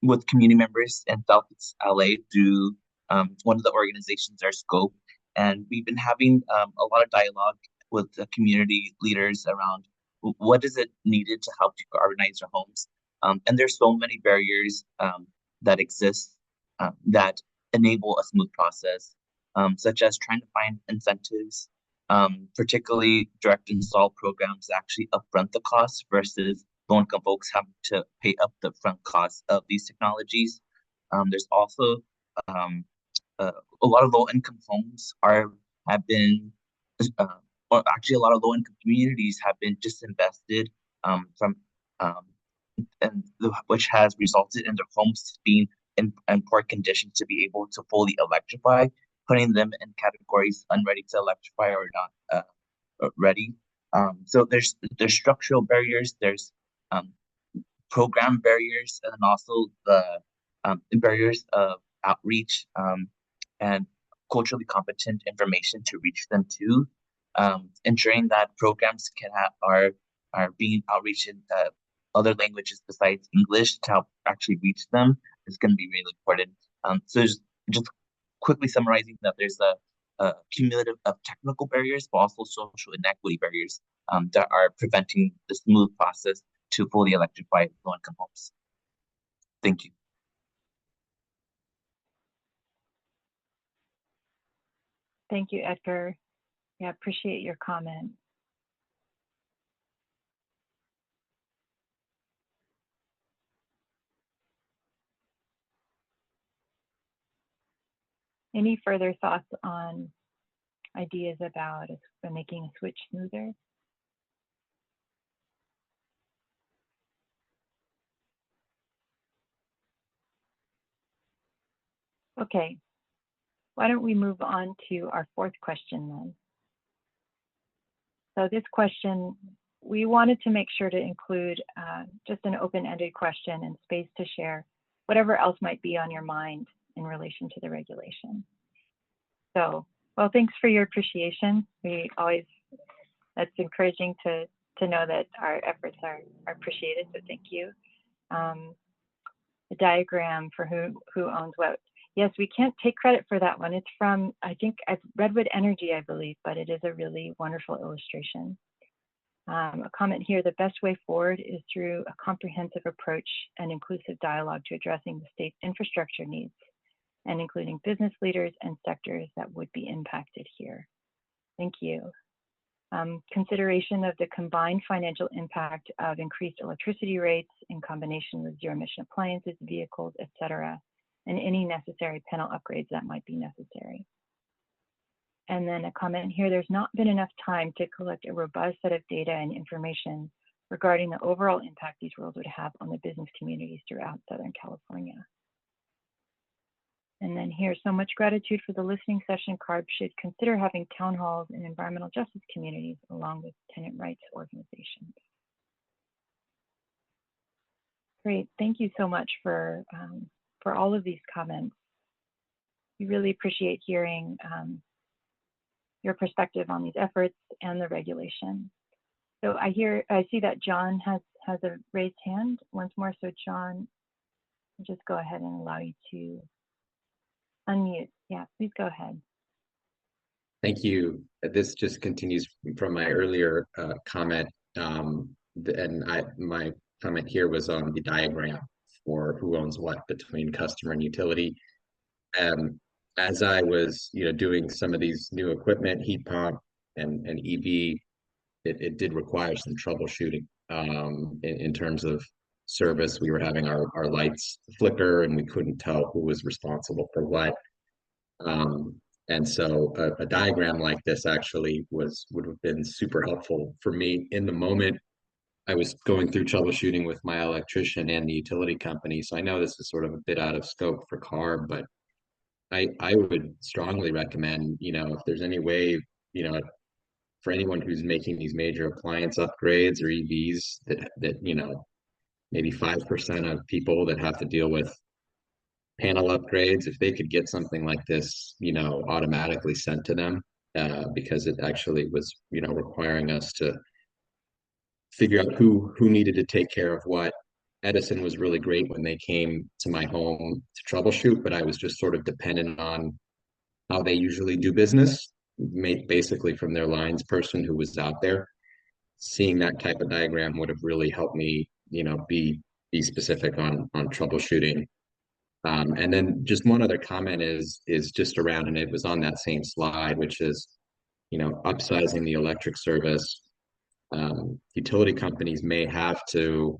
with community members in Southeast LA through one of the organizations, our Scope, and we've been having a lot of dialogue with the community leaders around what is it needed to help decarbonize our homes. And there's so many barriers that exist that enable a smooth process, such as trying to find incentives, particularly direct install programs that actually upfront the cost versus low-income folks having to pay up the front cost of these technologies. There's also a lot of low-income homes have been or actually a lot of low-income communities have been disinvested which has resulted in their homes being in poor condition to be able to fully electrify, putting them in categories unready to electrify or not ready. So there's structural barriers, there's program barriers, and also the barriers of outreach and culturally competent information to reach them too. Ensuring that programs are being outreached in other languages besides English to help actually reach them is going to be really important. So just quickly summarizing that there's a cumulative of technical barriers, but also social inequity barriers that are preventing the smooth process to fully electrify low-income homes. Thank you. Thank you, Edgar. Yeah, appreciate your comment. Any further thoughts on ideas about making a switch smoother? Okay, why don't we move on to our fourth question then? So this question, we wanted to make sure to include just an open-ended question and space to share whatever else might be on your mind in relation to the regulation. So, well, thanks for your appreciation. We always, that's encouraging to know that our efforts are appreciated, so thank you. The diagram for who owns what. Yes, we can't take credit for that one. It's from, I think, Redwood Energy, I believe, but it is a really wonderful illustration. A comment here, the best way forward is through a comprehensive approach and inclusive dialogue to addressing the state's infrastructure needs and including business leaders and sectors that would be impacted here. Thank you. Consideration of the combined financial impact of increased electricity rates in combination with zero emission appliances, vehicles, et cetera, and any necessary panel upgrades that might be necessary. And then a comment here, there's not been enough time to collect a robust set of data and information regarding the overall impact these rules would have on the business communities throughout Southern California. And then here, so much gratitude for the listening session. CARB should consider having town halls in environmental justice communities along with tenant rights organizations. Great, thank you so much for all of these comments. We really appreciate hearing your perspective on these efforts and the regulation. So I see that John has a raised hand once more. So John, I'll just go ahead and allow you to unmute. Yeah, please go ahead. Thank you. This just continues from my earlier comment, my comment here was on the diagram for who owns what between customer and utility. As I was, doing some of these new equipment, heat pump and EV, it did require some troubleshooting in terms of service. We were having our lights flicker and we couldn't tell who was responsible for what. And so a diagram like this actually would have been super helpful for me in the moment. I was going through troubleshooting with my electrician and the utility company. So I know this is sort of a bit out of scope for CARB, but I would strongly recommend, if there's any way, for anyone who's making these major appliance upgrades or EVs that maybe 5% of people that have to deal with panel upgrades, if they could get something like this, automatically sent to them, because it actually was, requiring us to figure out who needed to take care of what. Edison was really great when they came to my home to troubleshoot, but I was just sort of dependent on how they usually do business, basically from their lines person who was out there. Seeing that type of diagram would have really helped me, be specific on troubleshooting. And then just one other comment is just around, and it was on that same slide, which is, upsizing the electric service. Utility companies may have to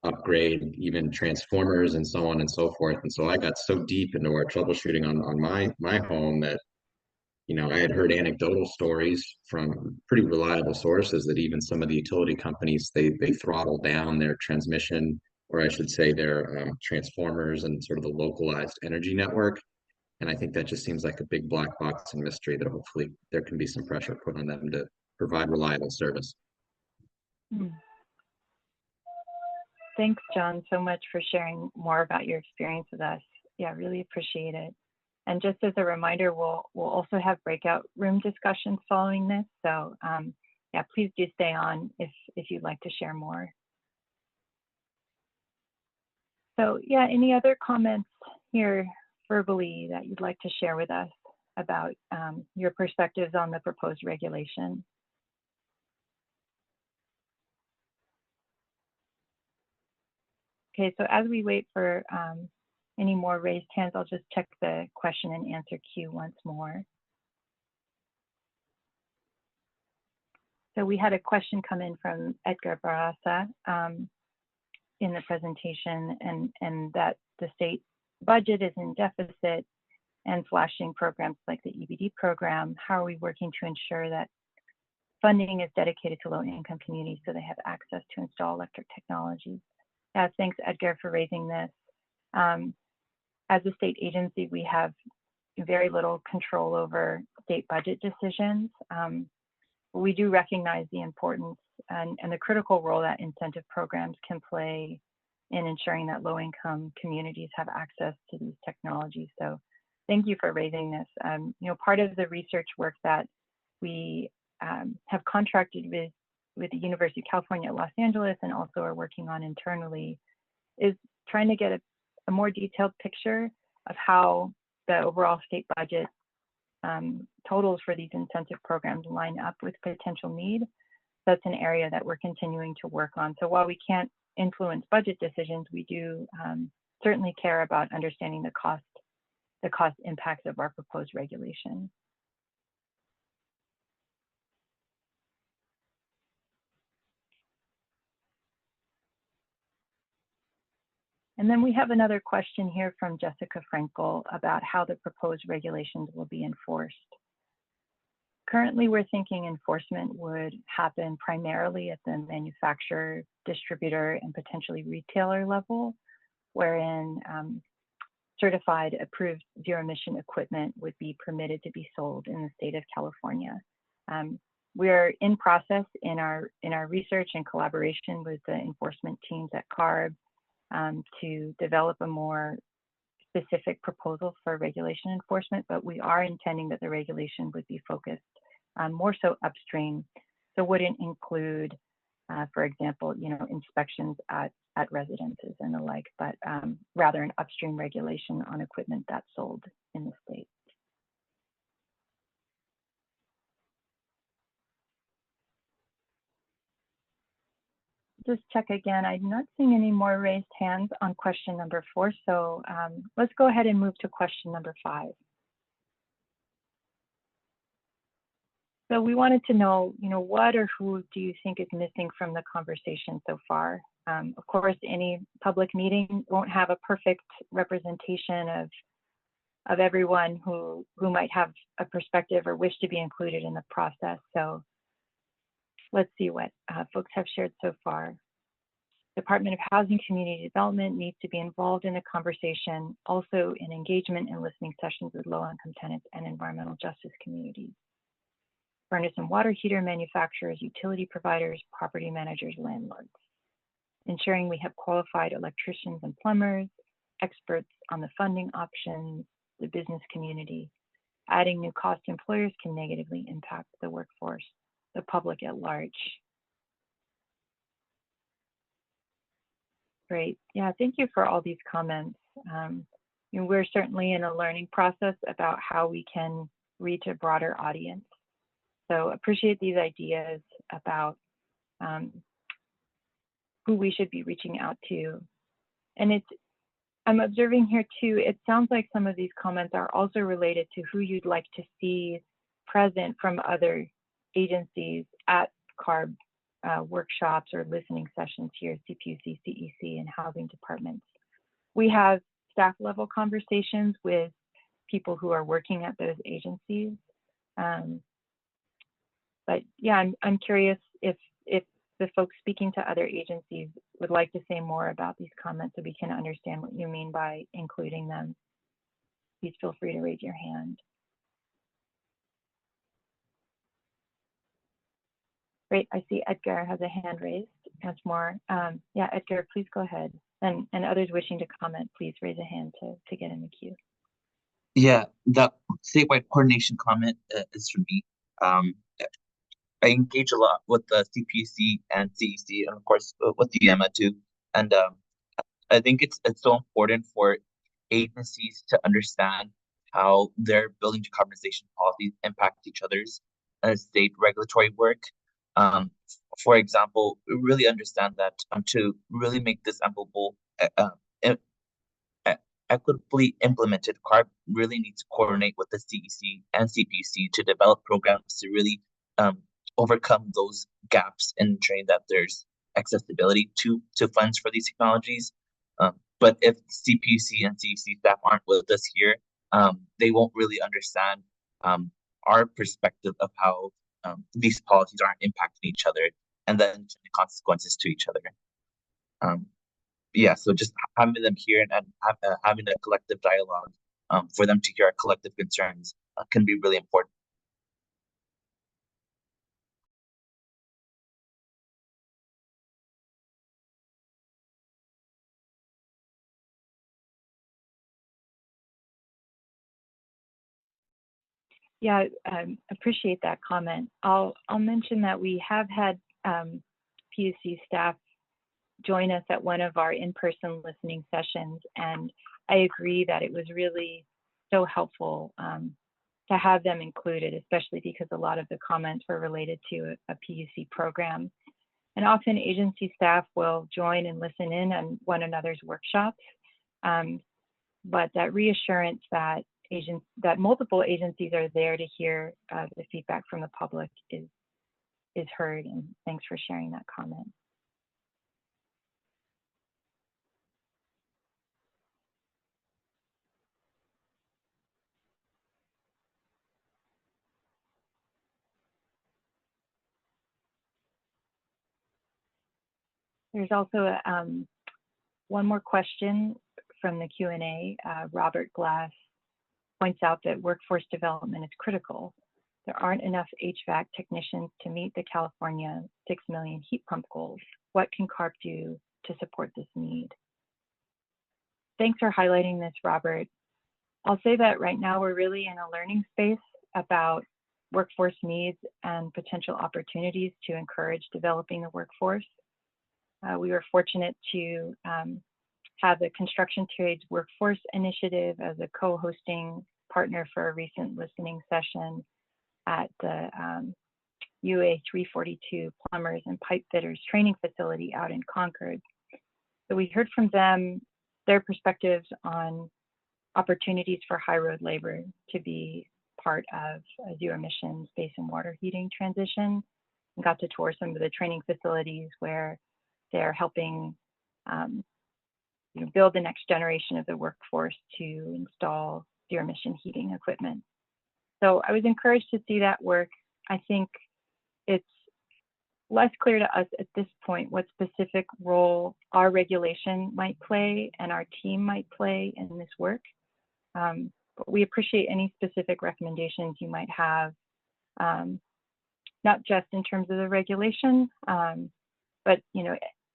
upgrade even transformers and so on and so forth. And so I got so deep into our troubleshooting on my home that, I had heard anecdotal stories from pretty reliable sources that even some of the utility companies, they throttle down their transmission, or I should say their transformers and sort of the localized energy network. And I think that just seems like a big black box and mystery that hopefully there can be some pressure put on them to provide reliable service. Thanks, John, so much for sharing more about your experience with us. Yeah, really appreciate it. And just as a reminder, we'll also have breakout room discussions following this. So yeah, please do stay on if you'd like to share more. So yeah, any other comments here verbally that you'd like to share with us about your perspectives on the proposed regulation? Okay, so as we wait for any more raised hands, I'll just check the question and answer queue once more. So we had a question come in from Edgar Barraza in the presentation, and that the state budget is in deficit and slashing programs like the EBD program. How are we working to ensure that funding is dedicated to low-income communities so they have access to install electric technologies? Thanks, Edgar, for raising this. As a state agency, we have very little control over state budget decisions. We do recognize the importance and the critical role that incentive programs can play in ensuring that low-income communities have access to these technologies. So thank you for raising this. Part of the research work that we have contracted with the University of California at Los Angeles and also are working on internally is trying to get a more detailed picture of how the overall state budget totals for these incentive programs line up with potential need. That's an area that we're continuing to work on. So while we can't influence budget decisions, we do certainly care about understanding the cost impacts of our proposed regulation. And then we have another question here from Jessica Frankel about how the proposed regulations will be enforced. Currently, we're thinking enforcement would happen primarily at the manufacturer, distributor, and potentially retailer level, wherein certified approved zero-emission equipment would be permitted to be sold in the state of California. We're in process in our research and collaboration with the enforcement teams at CARB to develop a more specific proposal for regulation enforcement, but we are intending that the regulation would be focused more so upstream. So wouldn't include, for example, inspections at residences and the like, but rather an upstream regulation on equipment that's sold in the state. Just check again. I'm not seeing any more raised hands on question number 4. So let's go ahead and move to question number 5. So we wanted to know, what or who do you think is missing from the conversation so far? Of course, any public meeting won't have a perfect representation of everyone who might have a perspective or wish to be included in the process. So let's see what folks have shared so far. Department of Housing Community Development needs to be involved in the conversation, also in engagement and listening sessions with low-income tenants and environmental justice communities. Furnace and water heater manufacturers, utility providers, property managers, landlords. Ensuring we have qualified electricians and plumbers, experts on the funding options, the business community. Adding new cost employers can negatively impact the workforce, the public at large. Great. Yeah, thank you for all these comments. We're certainly in a learning process about how we can reach a broader audience. So appreciate these ideas about who we should be reaching out to. And I'm observing here too, it sounds like some of these comments are also related to who you'd like to see present from other agencies at CARB workshops or listening sessions here, CPUC, CEC, and housing departments. We have staff level conversations with people who are working at those agencies. But yeah, I'm curious if the folks speaking to other agencies would like to say more about these comments so we can understand what you mean by including them. Please feel free to raise your hand. Great, I see Edgar has a hand raised once more. Yeah, Edgar, please go ahead. And others wishing to comment, please raise a hand to get in the queue. Yeah, the statewide coordination comment is for me. I engage a lot with the CPUC and CEC, and of course with the EMA too. And I think it's so important for agencies to understand how their building decarbonization policies impact each other's state regulatory work. For example, we really understand that to really make this equitably implemented, CARB really needs to coordinate with the CEC and CPUC to develop programs to really overcome those gaps and ensuring that there's accessibility to funds for these technologies. But if CPUC and CEC staff aren't with us here, they won't really understand our perspective of how these policies aren't impacting each other and then the consequences to each other. Yeah, so just having them here and having a collective dialogue for them to hear our collective concerns can be really important. Yeah, appreciate that comment. I'll mention that we have had PUC staff join us at one of our in-person listening sessions, and I agree that it was really so helpful to have them included, especially because a lot of the comments were related to a PUC program. And often agency staff will join and listen in on one another's workshops, but that reassurance that multiple agencies are there to hear the feedback from the public is heard, and thanks for sharing that comment. There's also one more question from the Q&A. Robert Glass points out that workforce development is critical. There aren't enough HVAC technicians to meet the California 6 million heat pump goals. What can CARB do to support this need? Thanks for highlighting this, Robert. I'll say that right now we're really in a learning space about workforce needs and potential opportunities to encourage developing the workforce. We were fortunate to have the Construction Trades Workforce Initiative as a co-hosting partner for a recent listening session at the UA 342 Plumbers and Pipe Fitters Training Facility out in Concord. So we heard from them their perspectives on opportunities for high road labor to be part of a zero emission space and water heating transition, and got to tour some of the training facilities where they're helping build the next generation of the workforce to install zero emission heating equipment. So I was encouraged to see that work. I think it's less clear to us at this point what specific role our regulation might play and our team might play in this work. But we appreciate any specific recommendations you might have, not just in terms of the regulation, but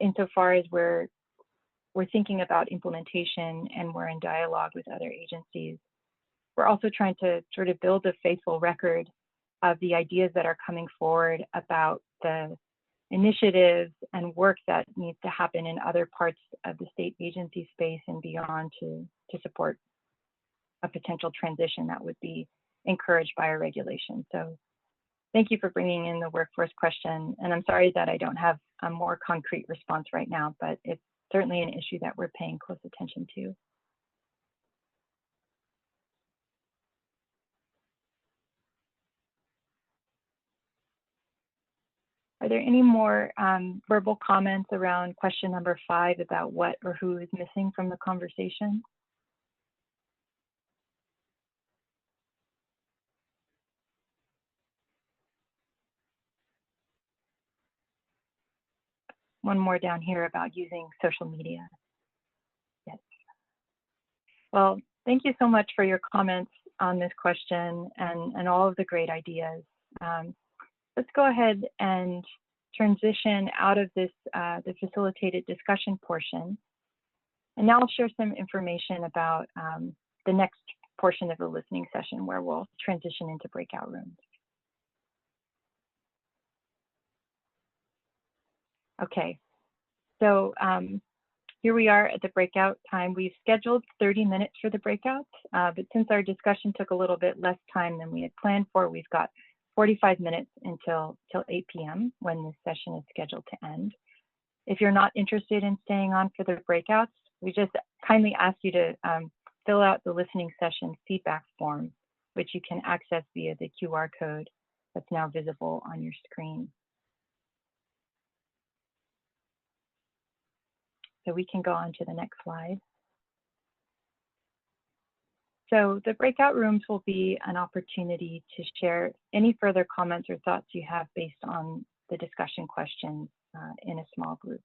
insofar as we're thinking about implementation and we're in dialogue with other agencies. We're also trying to sort of build a faithful record of the ideas that are coming forward about the initiatives and work that needs to happen in other parts of the state agency space and beyond to support a potential transition that would be encouraged by our regulation. So thank you for bringing in the workforce question. And I'm sorry that I don't have a more concrete response right now, but it's certainly an issue that we're paying close attention to. Are there any more verbal comments around question number 5 about what or who is missing from the conversation? One more down here about using social media. Yes. Well, thank you so much for your comments on this question and all of the great ideas. Let's go ahead and transition out of this, the facilitated discussion portion. And now I'll share some information about the next portion of the listening session where we'll transition into breakout rooms. Okay, so here we are at the breakout time. We've scheduled 30 minutes for the breakouts, but since our discussion took a little bit less time than we had planned for, we've got 45 minutes until 8 p.m. when this session is scheduled to end. If you're not interested in staying on for the breakouts, we just kindly ask you to fill out the listening session feedback form, which you can access via the QR code that's now visible on your screen. So we can go on to the next slide. So the breakout rooms will be an opportunity to share any further comments or thoughts you have based on the discussion questions in a small group.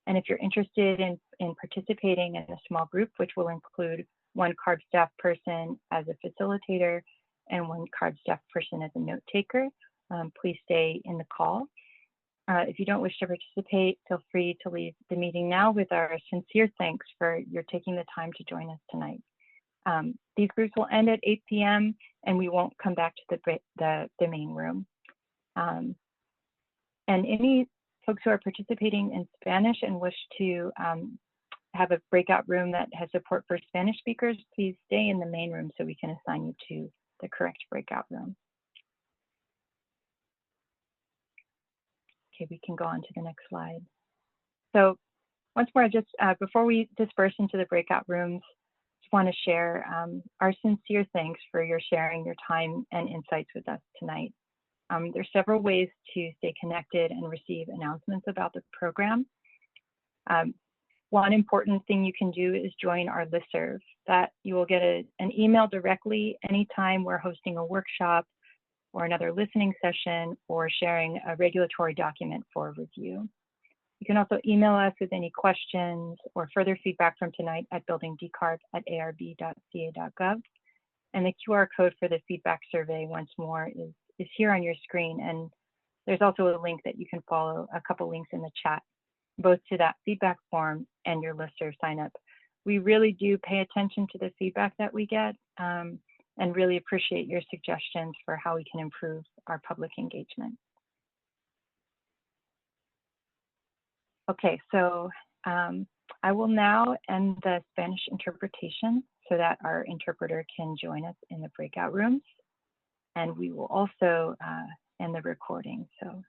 And if you're interested in participating in a small group, which will include one CARB staff person as a facilitator and one CARB staff person as a note taker, please stay in the call. If you don't wish to participate, feel free to leave the meeting now with our sincere thanks for your taking the time to join us tonight. These groups will end at 8 p.m. and we won't come back to the main room. And any folks who are participating in Spanish and wish to have a breakout room that has support for Spanish speakers, please stay in the main room so we can assign you to the correct breakout room. Okay, we can go on to the next slide. So once more, just before we disperse into the breakout rooms, just want to share our sincere thanks for your sharing your time and insights with us tonight. There's several ways to stay connected and receive announcements about the program. One important thing you can do is join our listserv. That you will get an email directly anytime we're hosting a workshop or another listening session or sharing a regulatory document for review. You can also email us with any questions or further feedback from tonight at buildingdecarb@arb.ca.gov. And the QR code for the feedback survey once more is here on your screen. And there's also a link that you can follow, a couple links in the chat, both to that feedback form and your listserv sign up. We really do pay attention to the feedback that we get and really appreciate your suggestions for how we can improve our public engagement. Okay, so I will now end the Spanish interpretation so that our interpreter can join us in the breakout rooms. And we will also end the recording. So